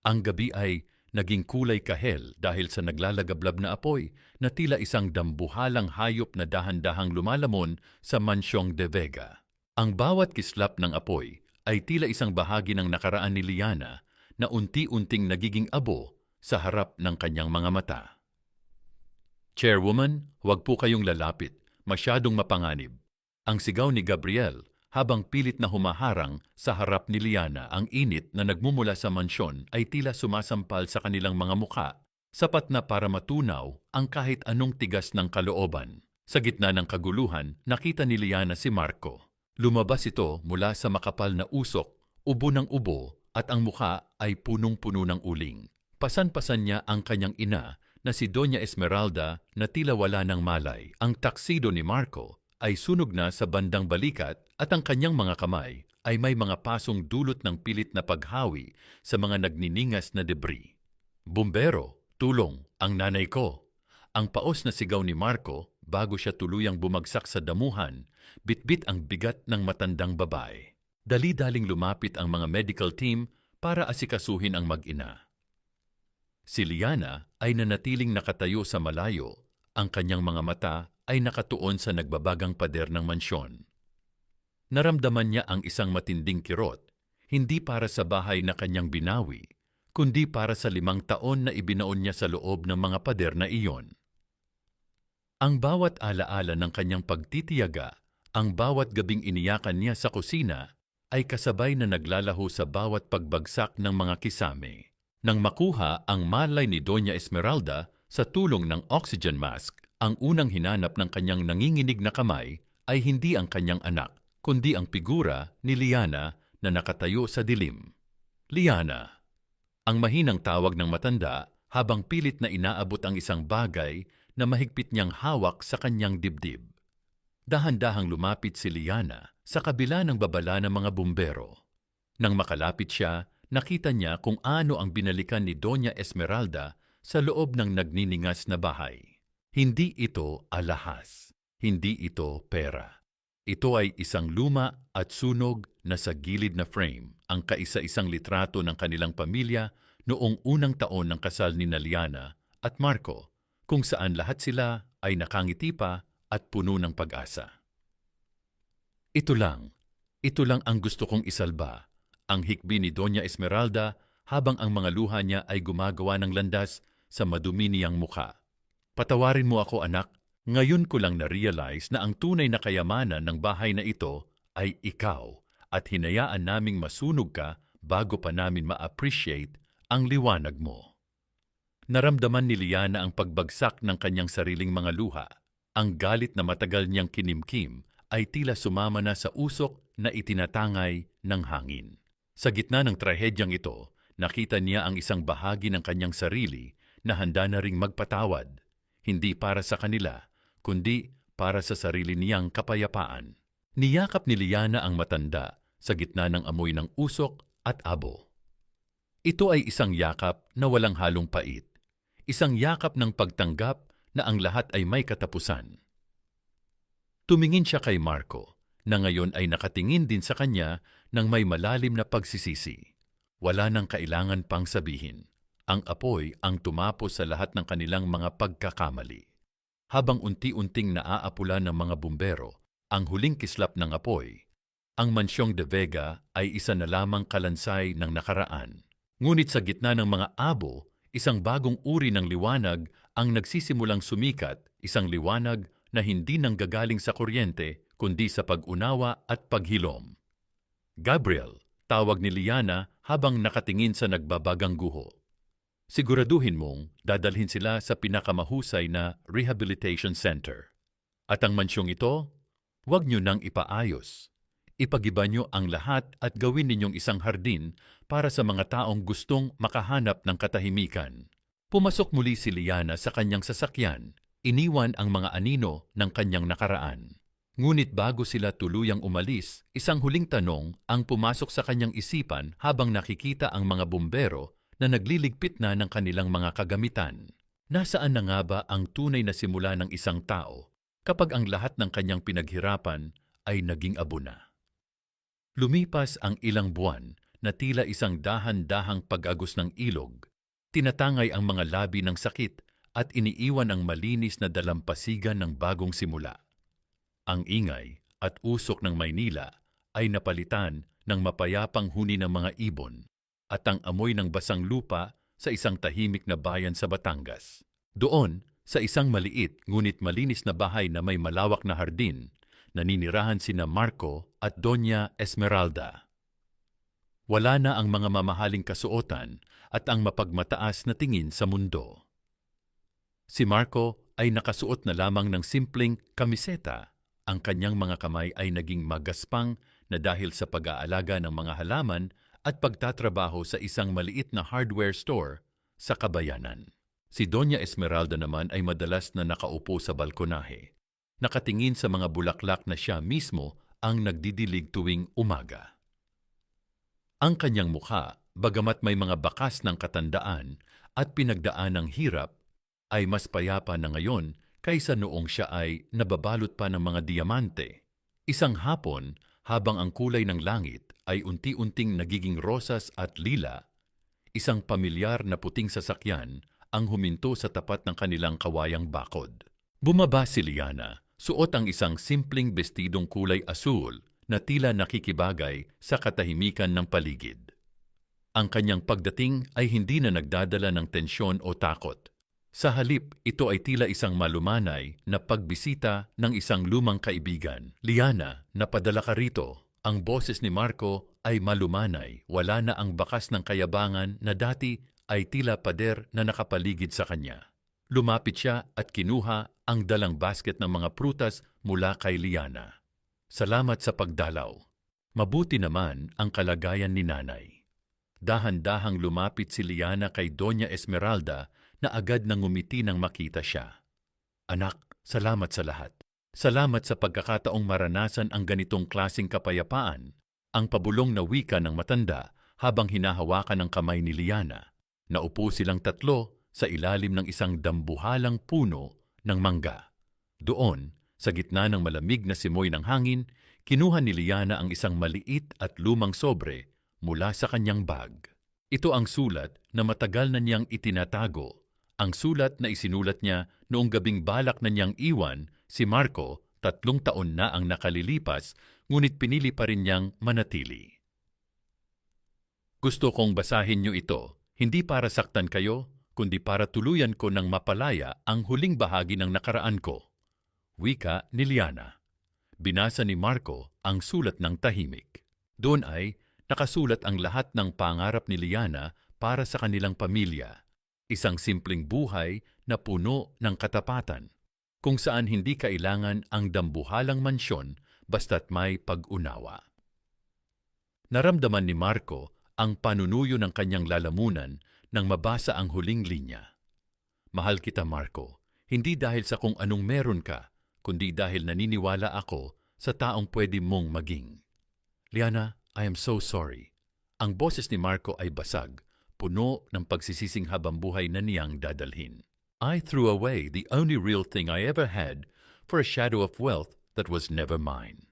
Ang gabi ay naging kulay kahel dahil sa naglalagablab na apoy na tila isang dambuhalang hayop na dahan-dahang lumalamon sa mansyong De Vega. Ang bawat kislap ng apoy ay tila isang bahagi ng nakaraan ni Liana na unti-unting nagiging abo sa harap ng kanyang mga mata. Chairwoman, huwag po kayong lalapit, masyadong mapanganib. Ang sigaw ni Gabriel habang pilit na humaharang sa harap ni Liana. Ang init na nagmumula sa mansyon ay tila sumasampal sa kanilang mga mukha, sapat na para matunaw ang kahit anong tigas ng kalooban. Sa gitna ng kaguluhan, nakita ni Liana si Marco. Lumabas ito mula sa makapal na usok, ubo ng ubo, at ang mukha ay punong-puno ng uling. Pasan-pasan niya ang kanyang ina na si Doña Esmeralda na tila wala ng malay. Ang taksido ni Marco ay sunog na sa bandang balikat at ang kanyang mga kamay ay may mga pasong dulot ng pilit na paghawi sa mga nagniningas na debris. Bumbero, tulong, ang nanay ko! Ang paos na sigaw ni Marco bago siya tuluyang bumagsak sa damuhan, bitbit ang bigat ng matandang babae. Dali-daling lumapit ang mga medical team para asikasuhin ang mag-ina. Si Liana ay nanatiling nakatayo sa malayo, ang kanyang mga mata ay nakatuon sa nagbabagang pader ng mansyon. Naramdaman niya ang isang matinding kirot, hindi para sa bahay na kanyang binawi, kundi para sa 5 taon na ibinaon niya sa loob ng mga pader na iyon. Ang bawat alaala ng kanyang pagtitiyaga, ang bawat gabing iniyakan niya sa kusina, ay kasabay na naglalaho sa bawat pagbagsak ng mga kisame. Nang makuha ang malay ni Doña Esmeralda sa tulong ng oxygen mask, ang unang hinanap ng kanyang nanginginig na kamay ay hindi ang kanyang anak, kundi ang figura ni Liana na nakatayo sa dilim. Liana, ang mahinang tawag ng matanda habang pilit na inaabot ang isang bagay na mahigpit niyang hawak sa kanyang dibdib. Dahan-dahang lumapit si Liana sa kabila ng babala ng mga bumbero. Nang makalapit siya, nakita niya kung ano ang binalikan ni Doña Esmeralda sa loob ng nagniningas na bahay. Hindi ito alahas, hindi ito pera. Ito ay isang luma at sunog na sa gilid na frame, ang kaisa-isang litrato ng kanilang pamilya noong unang taon ng kasal ni Liana at Marco, kung saan lahat sila ay nakangiti pa at puno ng pag-asa. Ito lang ang gusto kong isalba, ang hikbi ni Doña Esmeralda habang ang mga luha niya ay gumagawa ng landas sa madumi niyang mukha. Patawarin mo ako, anak. Ngayon ko lang na-realize na ang tunay na kayamanan ng bahay na ito ay ikaw at hinayaan naming masunog ka bago pa namin ma-appreciate ang liwanag mo. Naramdaman ni Liana ang pagbagsak ng kanyang sariling mga luha. Ang galit na matagal niyang kinimkim ay tila sumama na sa usok na itinatangay ng hangin. Sa gitna ng trahedyang ito, nakita niya ang isang bahagi ng kanyang sarili na handa na ring magpatawad, hindi para sa kanila, kundi para sa sarili niyang kapayapaan. Niyakap ni Liana ang matanda sa gitna ng amoy ng usok at abo. Ito ay isang yakap na walang halong pait. Isang yakap ng pagtanggap na ang lahat ay may katapusan. Tumingin siya kay Marco, na ngayon ay nakatingin din sa kanya ng may malalim na pagsisisi. Wala nang kailangan pang sabihin. Ang apoy ang tumapos sa lahat ng kanilang mga pagkakamali. Habang unti-unting naaapula ng mga bumbero ang huling kislap ng apoy, ang Mansyong de Vega ay isa na lamang kalansay ng nakaraan. Ngunit sa gitna ng mga abo, isang bagong uri ng liwanag ang nagsisimulang sumikat, isang liwanag na hindi nanggagaling sa kuryente kundi sa pag-unawa at paghilom. Gabriel, tawag ni Liana habang nakatingin sa nagbabagang guho. Siguraduhin mong dadalhin sila sa pinakamahusay na rehabilitation center. At ang mansyong ito, huwag nyo nang ipaayos. Ipagiba nyo ang lahat at gawin ninyong isang hardin para sa mga taong gustong makahanap ng katahimikan. Pumasok muli si Liana sa kanyang sasakyan, iniwan ang mga anino ng kanyang nakaraan. Ngunit bago sila tuluyang umalis, isang huling tanong ang pumasok sa kanyang isipan habang nakikita ang mga bumbero na nagliligpit na ng kanilang mga kagamitan. Nasaan na nga ba ang tunay na simula ng isang tao kapag ang lahat ng kanyang pinaghirapan ay naging abo na? Lumipas ang ilang buwan na tila isang dahan-dahang pag-agos ng ilog, tinatangay ang mga labi ng sakit at iniiwan ang malinis na dalampasigan ng bagong simula. Ang ingay at usok ng Maynila ay napalitan ng mapayapang huni ng mga ibon at ang amoy ng basang lupa sa isang tahimik na bayan sa Batangas. Doon, sa isang maliit ngunit malinis na bahay na may malawak na hardin, naninirahan sina Marco at Doña Esmeralda. Wala na ang mga mamahaling kasuotan at ang mapagmataas na tingin sa mundo. Si Marco ay nakasuot na lamang ng simpleng kamiseta. Ang kanyang mga kamay ay naging magaspang na dahil sa pag-aalaga ng mga halaman at pagtatrabaho sa isang maliit na hardware store sa kabayanan. Si Doña Esmeralda naman ay madalas na nakaupo sa balkonahe, nakatingin sa mga bulaklak na siya mismo ang nagdidilig tuwing umaga. Ang kanyang mukha, bagamat may mga bakas ng katandaan at pinagdaan ng hirap, ay mas payapa na ngayon kaysa noong siya ay nababalot pa ng mga diamante. Isang hapon, habang ang kulay ng langit ay unti-unting nagiging rosas at lila, isang pamilyar na puting sasakyan ang huminto sa tapat ng kanilang kawayang bakod. Bumaba si Liana, suot ang isang simpleng bestidong kulay asul na tila nakikibagay sa katahimikan ng paligid. Ang kanyang pagdating ay hindi na nagdadala ng tensyon o takot. Sa halip, ito ay tila isang malumanay na pagbisita ng isang lumang kaibigan. Liana, napadala ka rito. Ang boses ni Marco ay malumanay. Wala na ang bakas ng kayabangan na dati ay tila pader na nakapaligid sa kanya. Lumapit siya at kinuha ang dalang basket ng mga prutas mula kay Liana. Salamat sa pagdalaw. Mabuti naman ang kalagayan ni nanay. Dahan-dahang lumapit si Liana kay Doña Esmeralda na agad nang ngumiti nang makita siya. Anak, salamat sa lahat. Salamat sa pagkakataong maranasan ang ganitong klaseng kapayapaan, ang pabulong na wika ng matanda habang hinahawakan ng kamay ni Liana. Naupo silang tatlo sa ilalim ng isang dambuhalang puno ng mangga. Doon, sa gitna ng malamig na simoy ng hangin, kinuha ni Liana ang isang maliit at lumang sobre mula sa kanyang bag. Ito ang sulat na matagal na niyang itinatago. Ang sulat na isinulat niya noong gabing balak na niyang iwan si Marco, 3 taon na ang nakalilipas, ngunit pinili pa rin niyang manatili. Gusto kong basahin niyo ito, hindi para saktan kayo, kundi para tuluyan ko ng mapalaya ang huling bahagi ng nakaraan ko. Wika ni Liana. Binasa ni Marco ang sulat ng tahimik. Doon ay nakasulat ang lahat ng pangarap ni Liana para sa kanilang pamilya. Isang simpleng buhay na puno ng katapatan, kung saan hindi kailangan ang dambuhalang mansyon basta't may pag-unawa. Naramdaman ni Marco ang panunuyo ng kanyang lalamunan nang mabasa ang huling linya. Mahal kita, Marco, hindi dahil sa kung anong meron ka, kundi dahil naniniwala ako sa taong pwede mong maging. Liana, I am so sorry. Ang boses ni Marco ay basag, puno ng pagsisising habambuhay na niyang dadalhin. I threw away the only real thing I ever had for a shadow of wealth that was never mine.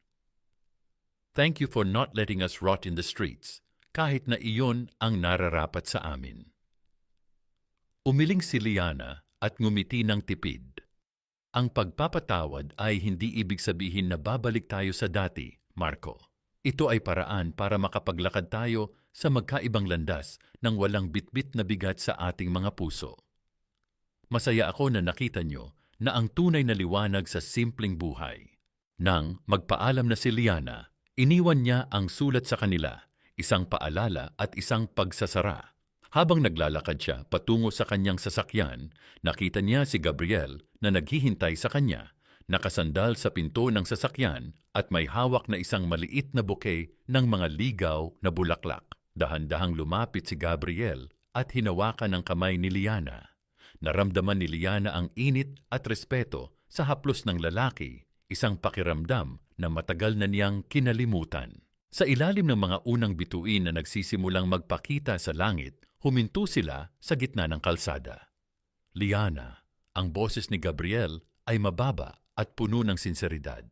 Thank you for not letting us rot in the streets, kahit na iyon ang nararapat sa amin. Umiling si Liana at ngumiti ng tipid. Ang pagpapatawad ay hindi ibig sabihin na babalik tayo sa dati, Marco. Ito ay paraan para makapaglakad tayo sa magkaibang landas ng walang bitbit na bigat sa ating mga puso. Masaya ako na nakita nyo na ang tunay na liwanag sa simpleng buhay. Nang magpaalam na si Liana, iniwan niya ang sulat sa kanila, isang paalala at isang pagsasara. Habang naglalakad siya patungo sa kanyang sasakyan, nakita niya si Gabriel na naghihintay sa kanya, nakasandal sa pinto ng sasakyan at may hawak na isang maliit na bouquet ng mga ligaw na bulaklak. Dahan-dahang lumapit si Gabriel at hinawakan ang kamay ni Liana. Naramdaman ni Liana ang init at respeto sa haplos ng lalaki, isang pakiramdam na matagal na niyang kinalimutan. Sa ilalim ng mga unang bituin na nagsisimulang magpakita sa langit, huminto sila sa gitna ng kalsada. Liana, ang boses ni Gabriel ay mababa at puno ng sinseridad.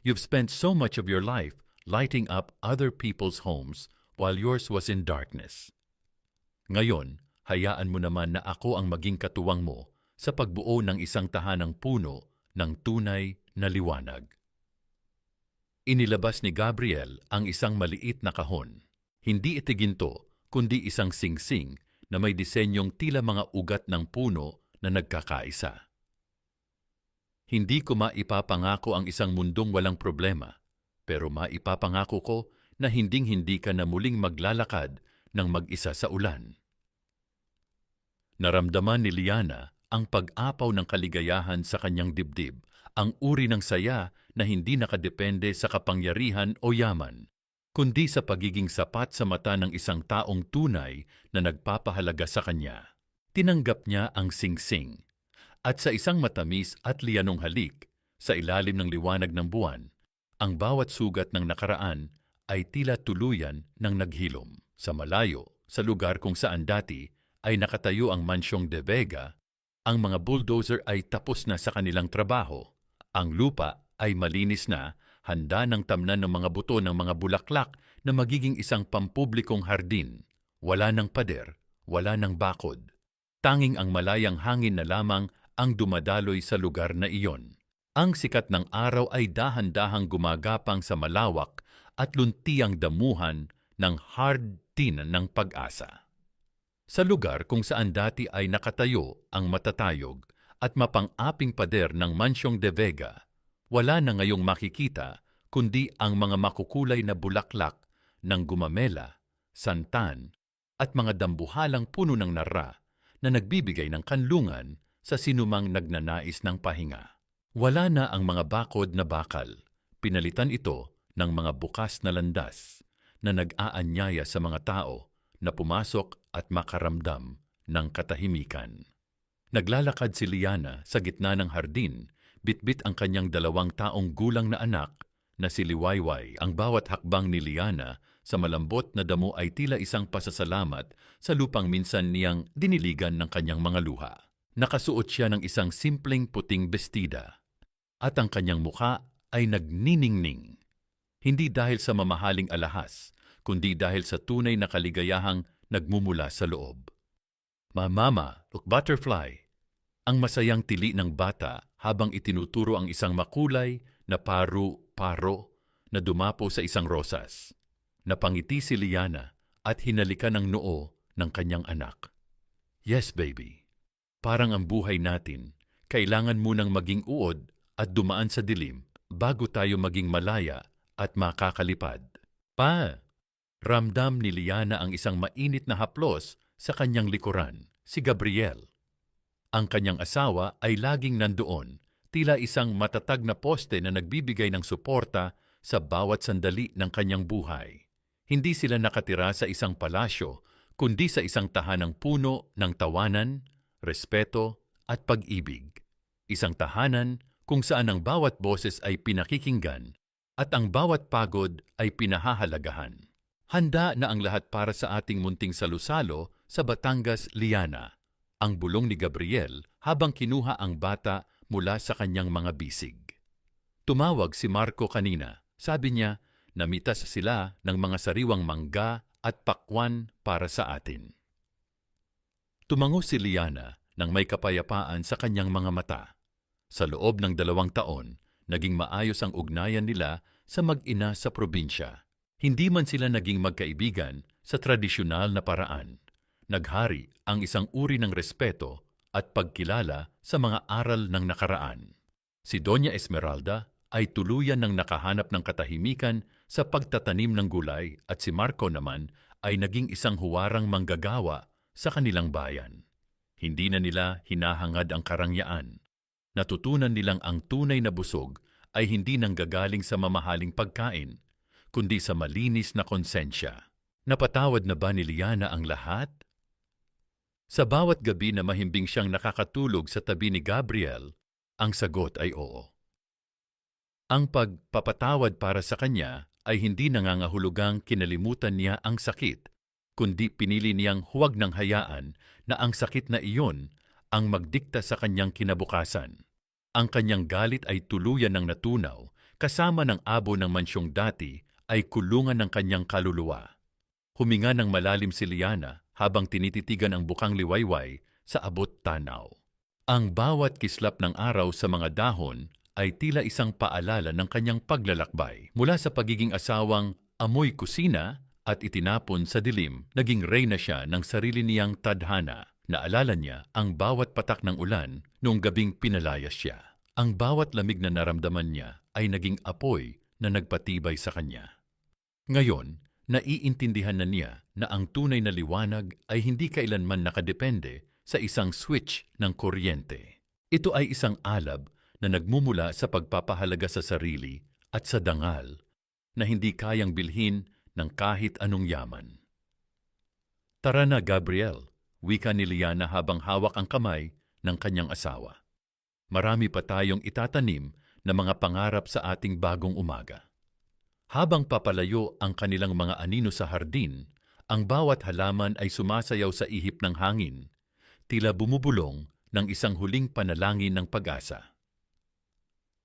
You've spent so much of your life lighting up other people's homes while yours was in darkness. Ngayon, hayaan mo naman na ako ang maging katuwang mo sa pagbuo ng isang tahanang puno ng tunay na liwanag. Inilabas ni Gabriel ang isang maliit na kahon. Hindi ito ginto, kundi isang singsing na may disenyong tila mga ugat ng puno na nagkakaisa. Hindi ko maipapangako ang isang mundong walang problema, pero maipapangako ko na hinding-hindi ka na muling maglalakad ng mag-isa sa ulan. Naramdaman ni Liana ang pag-apaw ng kaligayahan sa kanyang dibdib, ang uri ng saya na hindi nakadepende sa kapangyarihan o yaman, kundi sa pagiging sapat sa mata ng isang taong tunay na nagpapahalaga sa kanya. Tinanggap niya ang singsing, at sa isang matamis at liyanong halik, sa ilalim ng liwanag ng buwan, ang bawat sugat ng nakaraan ay tila tuluyan ng naghilom. Sa malayo, sa lugar kung saan dati ay nakatayo ang Mansyong de Vega, ang mga bulldozer ay tapos na sa kanilang trabaho. Ang lupa ay malinis na, handa ng tamnan ng mga buto ng mga bulaklak na magiging isang pampublikong hardin. Wala ng pader, wala ng bakod. Tanging ang malayang hangin na lamang ang dumadaloy sa lugar na iyon. Ang sikat ng araw ay dahan-dahang gumagapang sa malawak at luntiang damuhan ng hardin ng pag-asa. Sa lugar kung saan dati ay nakatayo ang matatayog at mapang-aping pader ng Mansyong de Vega, wala na ngayong makikita kundi ang mga makukulay na bulaklak ng gumamela, santan, at mga dambuhalang puno ng nara na nagbibigay ng kanlungan sa sinumang nagnanais ng pahinga. Wala na ang mga bakod na bakal. Pinalitan ito ng mga bukas na landas na nag-aanyaya sa mga tao na pumasok at makaramdam ng katahimikan. Naglalakad si Liana sa gitna ng hardin, bitbit ang kanyang 2 taong gulang na anak na si Liwayway. Ang bawat hakbang ni Liana sa malambot na damo ay tila isang pasasalamat sa lupang minsan niyang diniligan ng kanyang mga luha. Nakasuot siya ng isang simpleng puting bestida at ang kanyang mukha ay nagniningning. Hindi dahil sa mamahaling alahas, kundi dahil sa tunay na kaligayahang nagmumula sa loob. Mama, look, butterfly! Ang masayang tili ng bata habang itinuturo ang isang makulay na paru-paro na dumapo sa isang rosas. Napangiti si Liana at hinalikan ang noo ng kanyang anak. Yes, baby. Parang ang buhay natin, kailangan munang maging uod at dumaan sa dilim bago tayo maging malaya at makakalipad. Pa! Ramdam ni Liana ang isang mainit na haplos sa kanyang likuran. si Gabriel. Ang kanyang asawa ay laging nandoon, tila isang matatag na poste na nagbibigay ng suporta sa bawat sandali ng kanyang buhay. Hindi sila nakatira sa isang palasyo, kundi sa isang tahanang puno ng tawanan, respeto at pag-ibig. Isang tahanan kung saan ang bawat boses ay pinakikinggan at ang bawat pagod ay pinahahalagahan. Handa na ang lahat para sa ating munting salusalo sa Batangas, Liana. Ang bulong ni Gabriel habang kinuha ang bata mula sa kanyang mga bisig. Tumawag si Marco kanina. Sabi niya, namitas sila ng mga sariwang mangga at pakwan para sa atin. Tumango si Liana nang may kapayapaan sa kanyang mga mata. Sa loob ng 2 taon, naging maayos ang ugnayan nila sa mag-ina sa probinsya. Hindi man sila naging magkaibigan sa tradisyonal na paraan. Naghari ang isang uri ng respeto at pagkilala sa mga aral ng nakaraan. Si Doña Esmeralda ay tuluyan ng nakahanap ng katahimikan sa pagtatanim ng gulay at si Marco naman ay naging isang huwarang manggagawa sa kanilang bayan. Hindi na nila hinahangad ang karangyaan. Natutunan nilang ang tunay na busog ay hindi nanggagaling sa mamahaling pagkain, kundi sa malinis na konsensya. Napatawad na ba ni Liana ang lahat? Sa bawat gabi na mahimbing siyang nakakatulog sa tabi ni Gabriel, ang sagot ay oo. Ang pagpapatawad para sa kanya ay hindi nangangahulugang kinalimutan niya ang sakit, kundi pinili niyang huwag nang hayaan na ang sakit na iyon ang magdikta sa kanyang kinabukasan. Ang kanyang galit ay tuluyan ng natunaw, kasama ng abo ng mansyong dati ay kulungan ng kanyang kaluluwa. Huminga ng malalim si Liana habang tinititigan ang bukang liwayway sa abot tanaw. Ang bawat kislap ng araw sa mga dahon ay tila isang paalala ng kanyang paglalakbay. Mula sa pagiging asawang amoy kusina at itinapon sa dilim, naging reyna siya ng sarili niyang tadhana. Naalala niya ang bawat patak ng ulan noong gabing pinalayas siya. Ang bawat lamig na naramdaman niya ay naging apoy na nagpatibay sa kanya. Ngayon, naiintindihan na niya na ang tunay na liwanag ay hindi kailanman nakadepende sa isang switch ng kuryente. Ito ay isang alab na nagmumula sa pagpapahalaga sa sarili at sa dangal na hindi kayang bilhin ng kahit anong yaman. Tara na, Gabriel, wika ni Liana habang hawak ang kamay ng kanyang asawa. Marami pa tayong itatanim na mga pangarap sa ating bagong umaga. Habang papalayo ang kanilang mga anino sa hardin, ang bawat halaman ay sumasayaw sa ihip ng hangin, tila bumubulong ng isang huling panalangin ng pag-asa.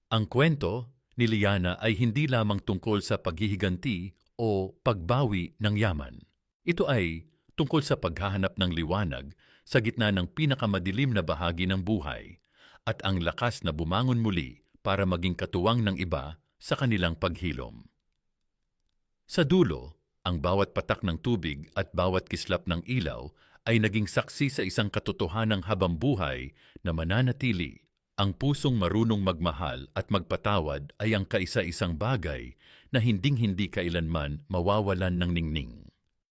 Ang kwento ni Liana ay hindi lamang tungkol sa paghihiganti o pagbawi ng yaman. Ito ay tungkol sa paghahanap ng liwanag sa gitna ng pinakamadilim na bahagi ng buhay at ang lakas na bumangon muli para maging katuwang ng iba sa kanilang paghilom. Sa dulo, ang bawat patak ng tubig at bawat kislap ng ilaw ay naging saksi sa isang katotohanang habambuhay na mananatili. Ang pusong marunong magmahal at magpatawad ay ang kaisa-isang bagay na hinding-hindi kailanman mawawalan ng ningning.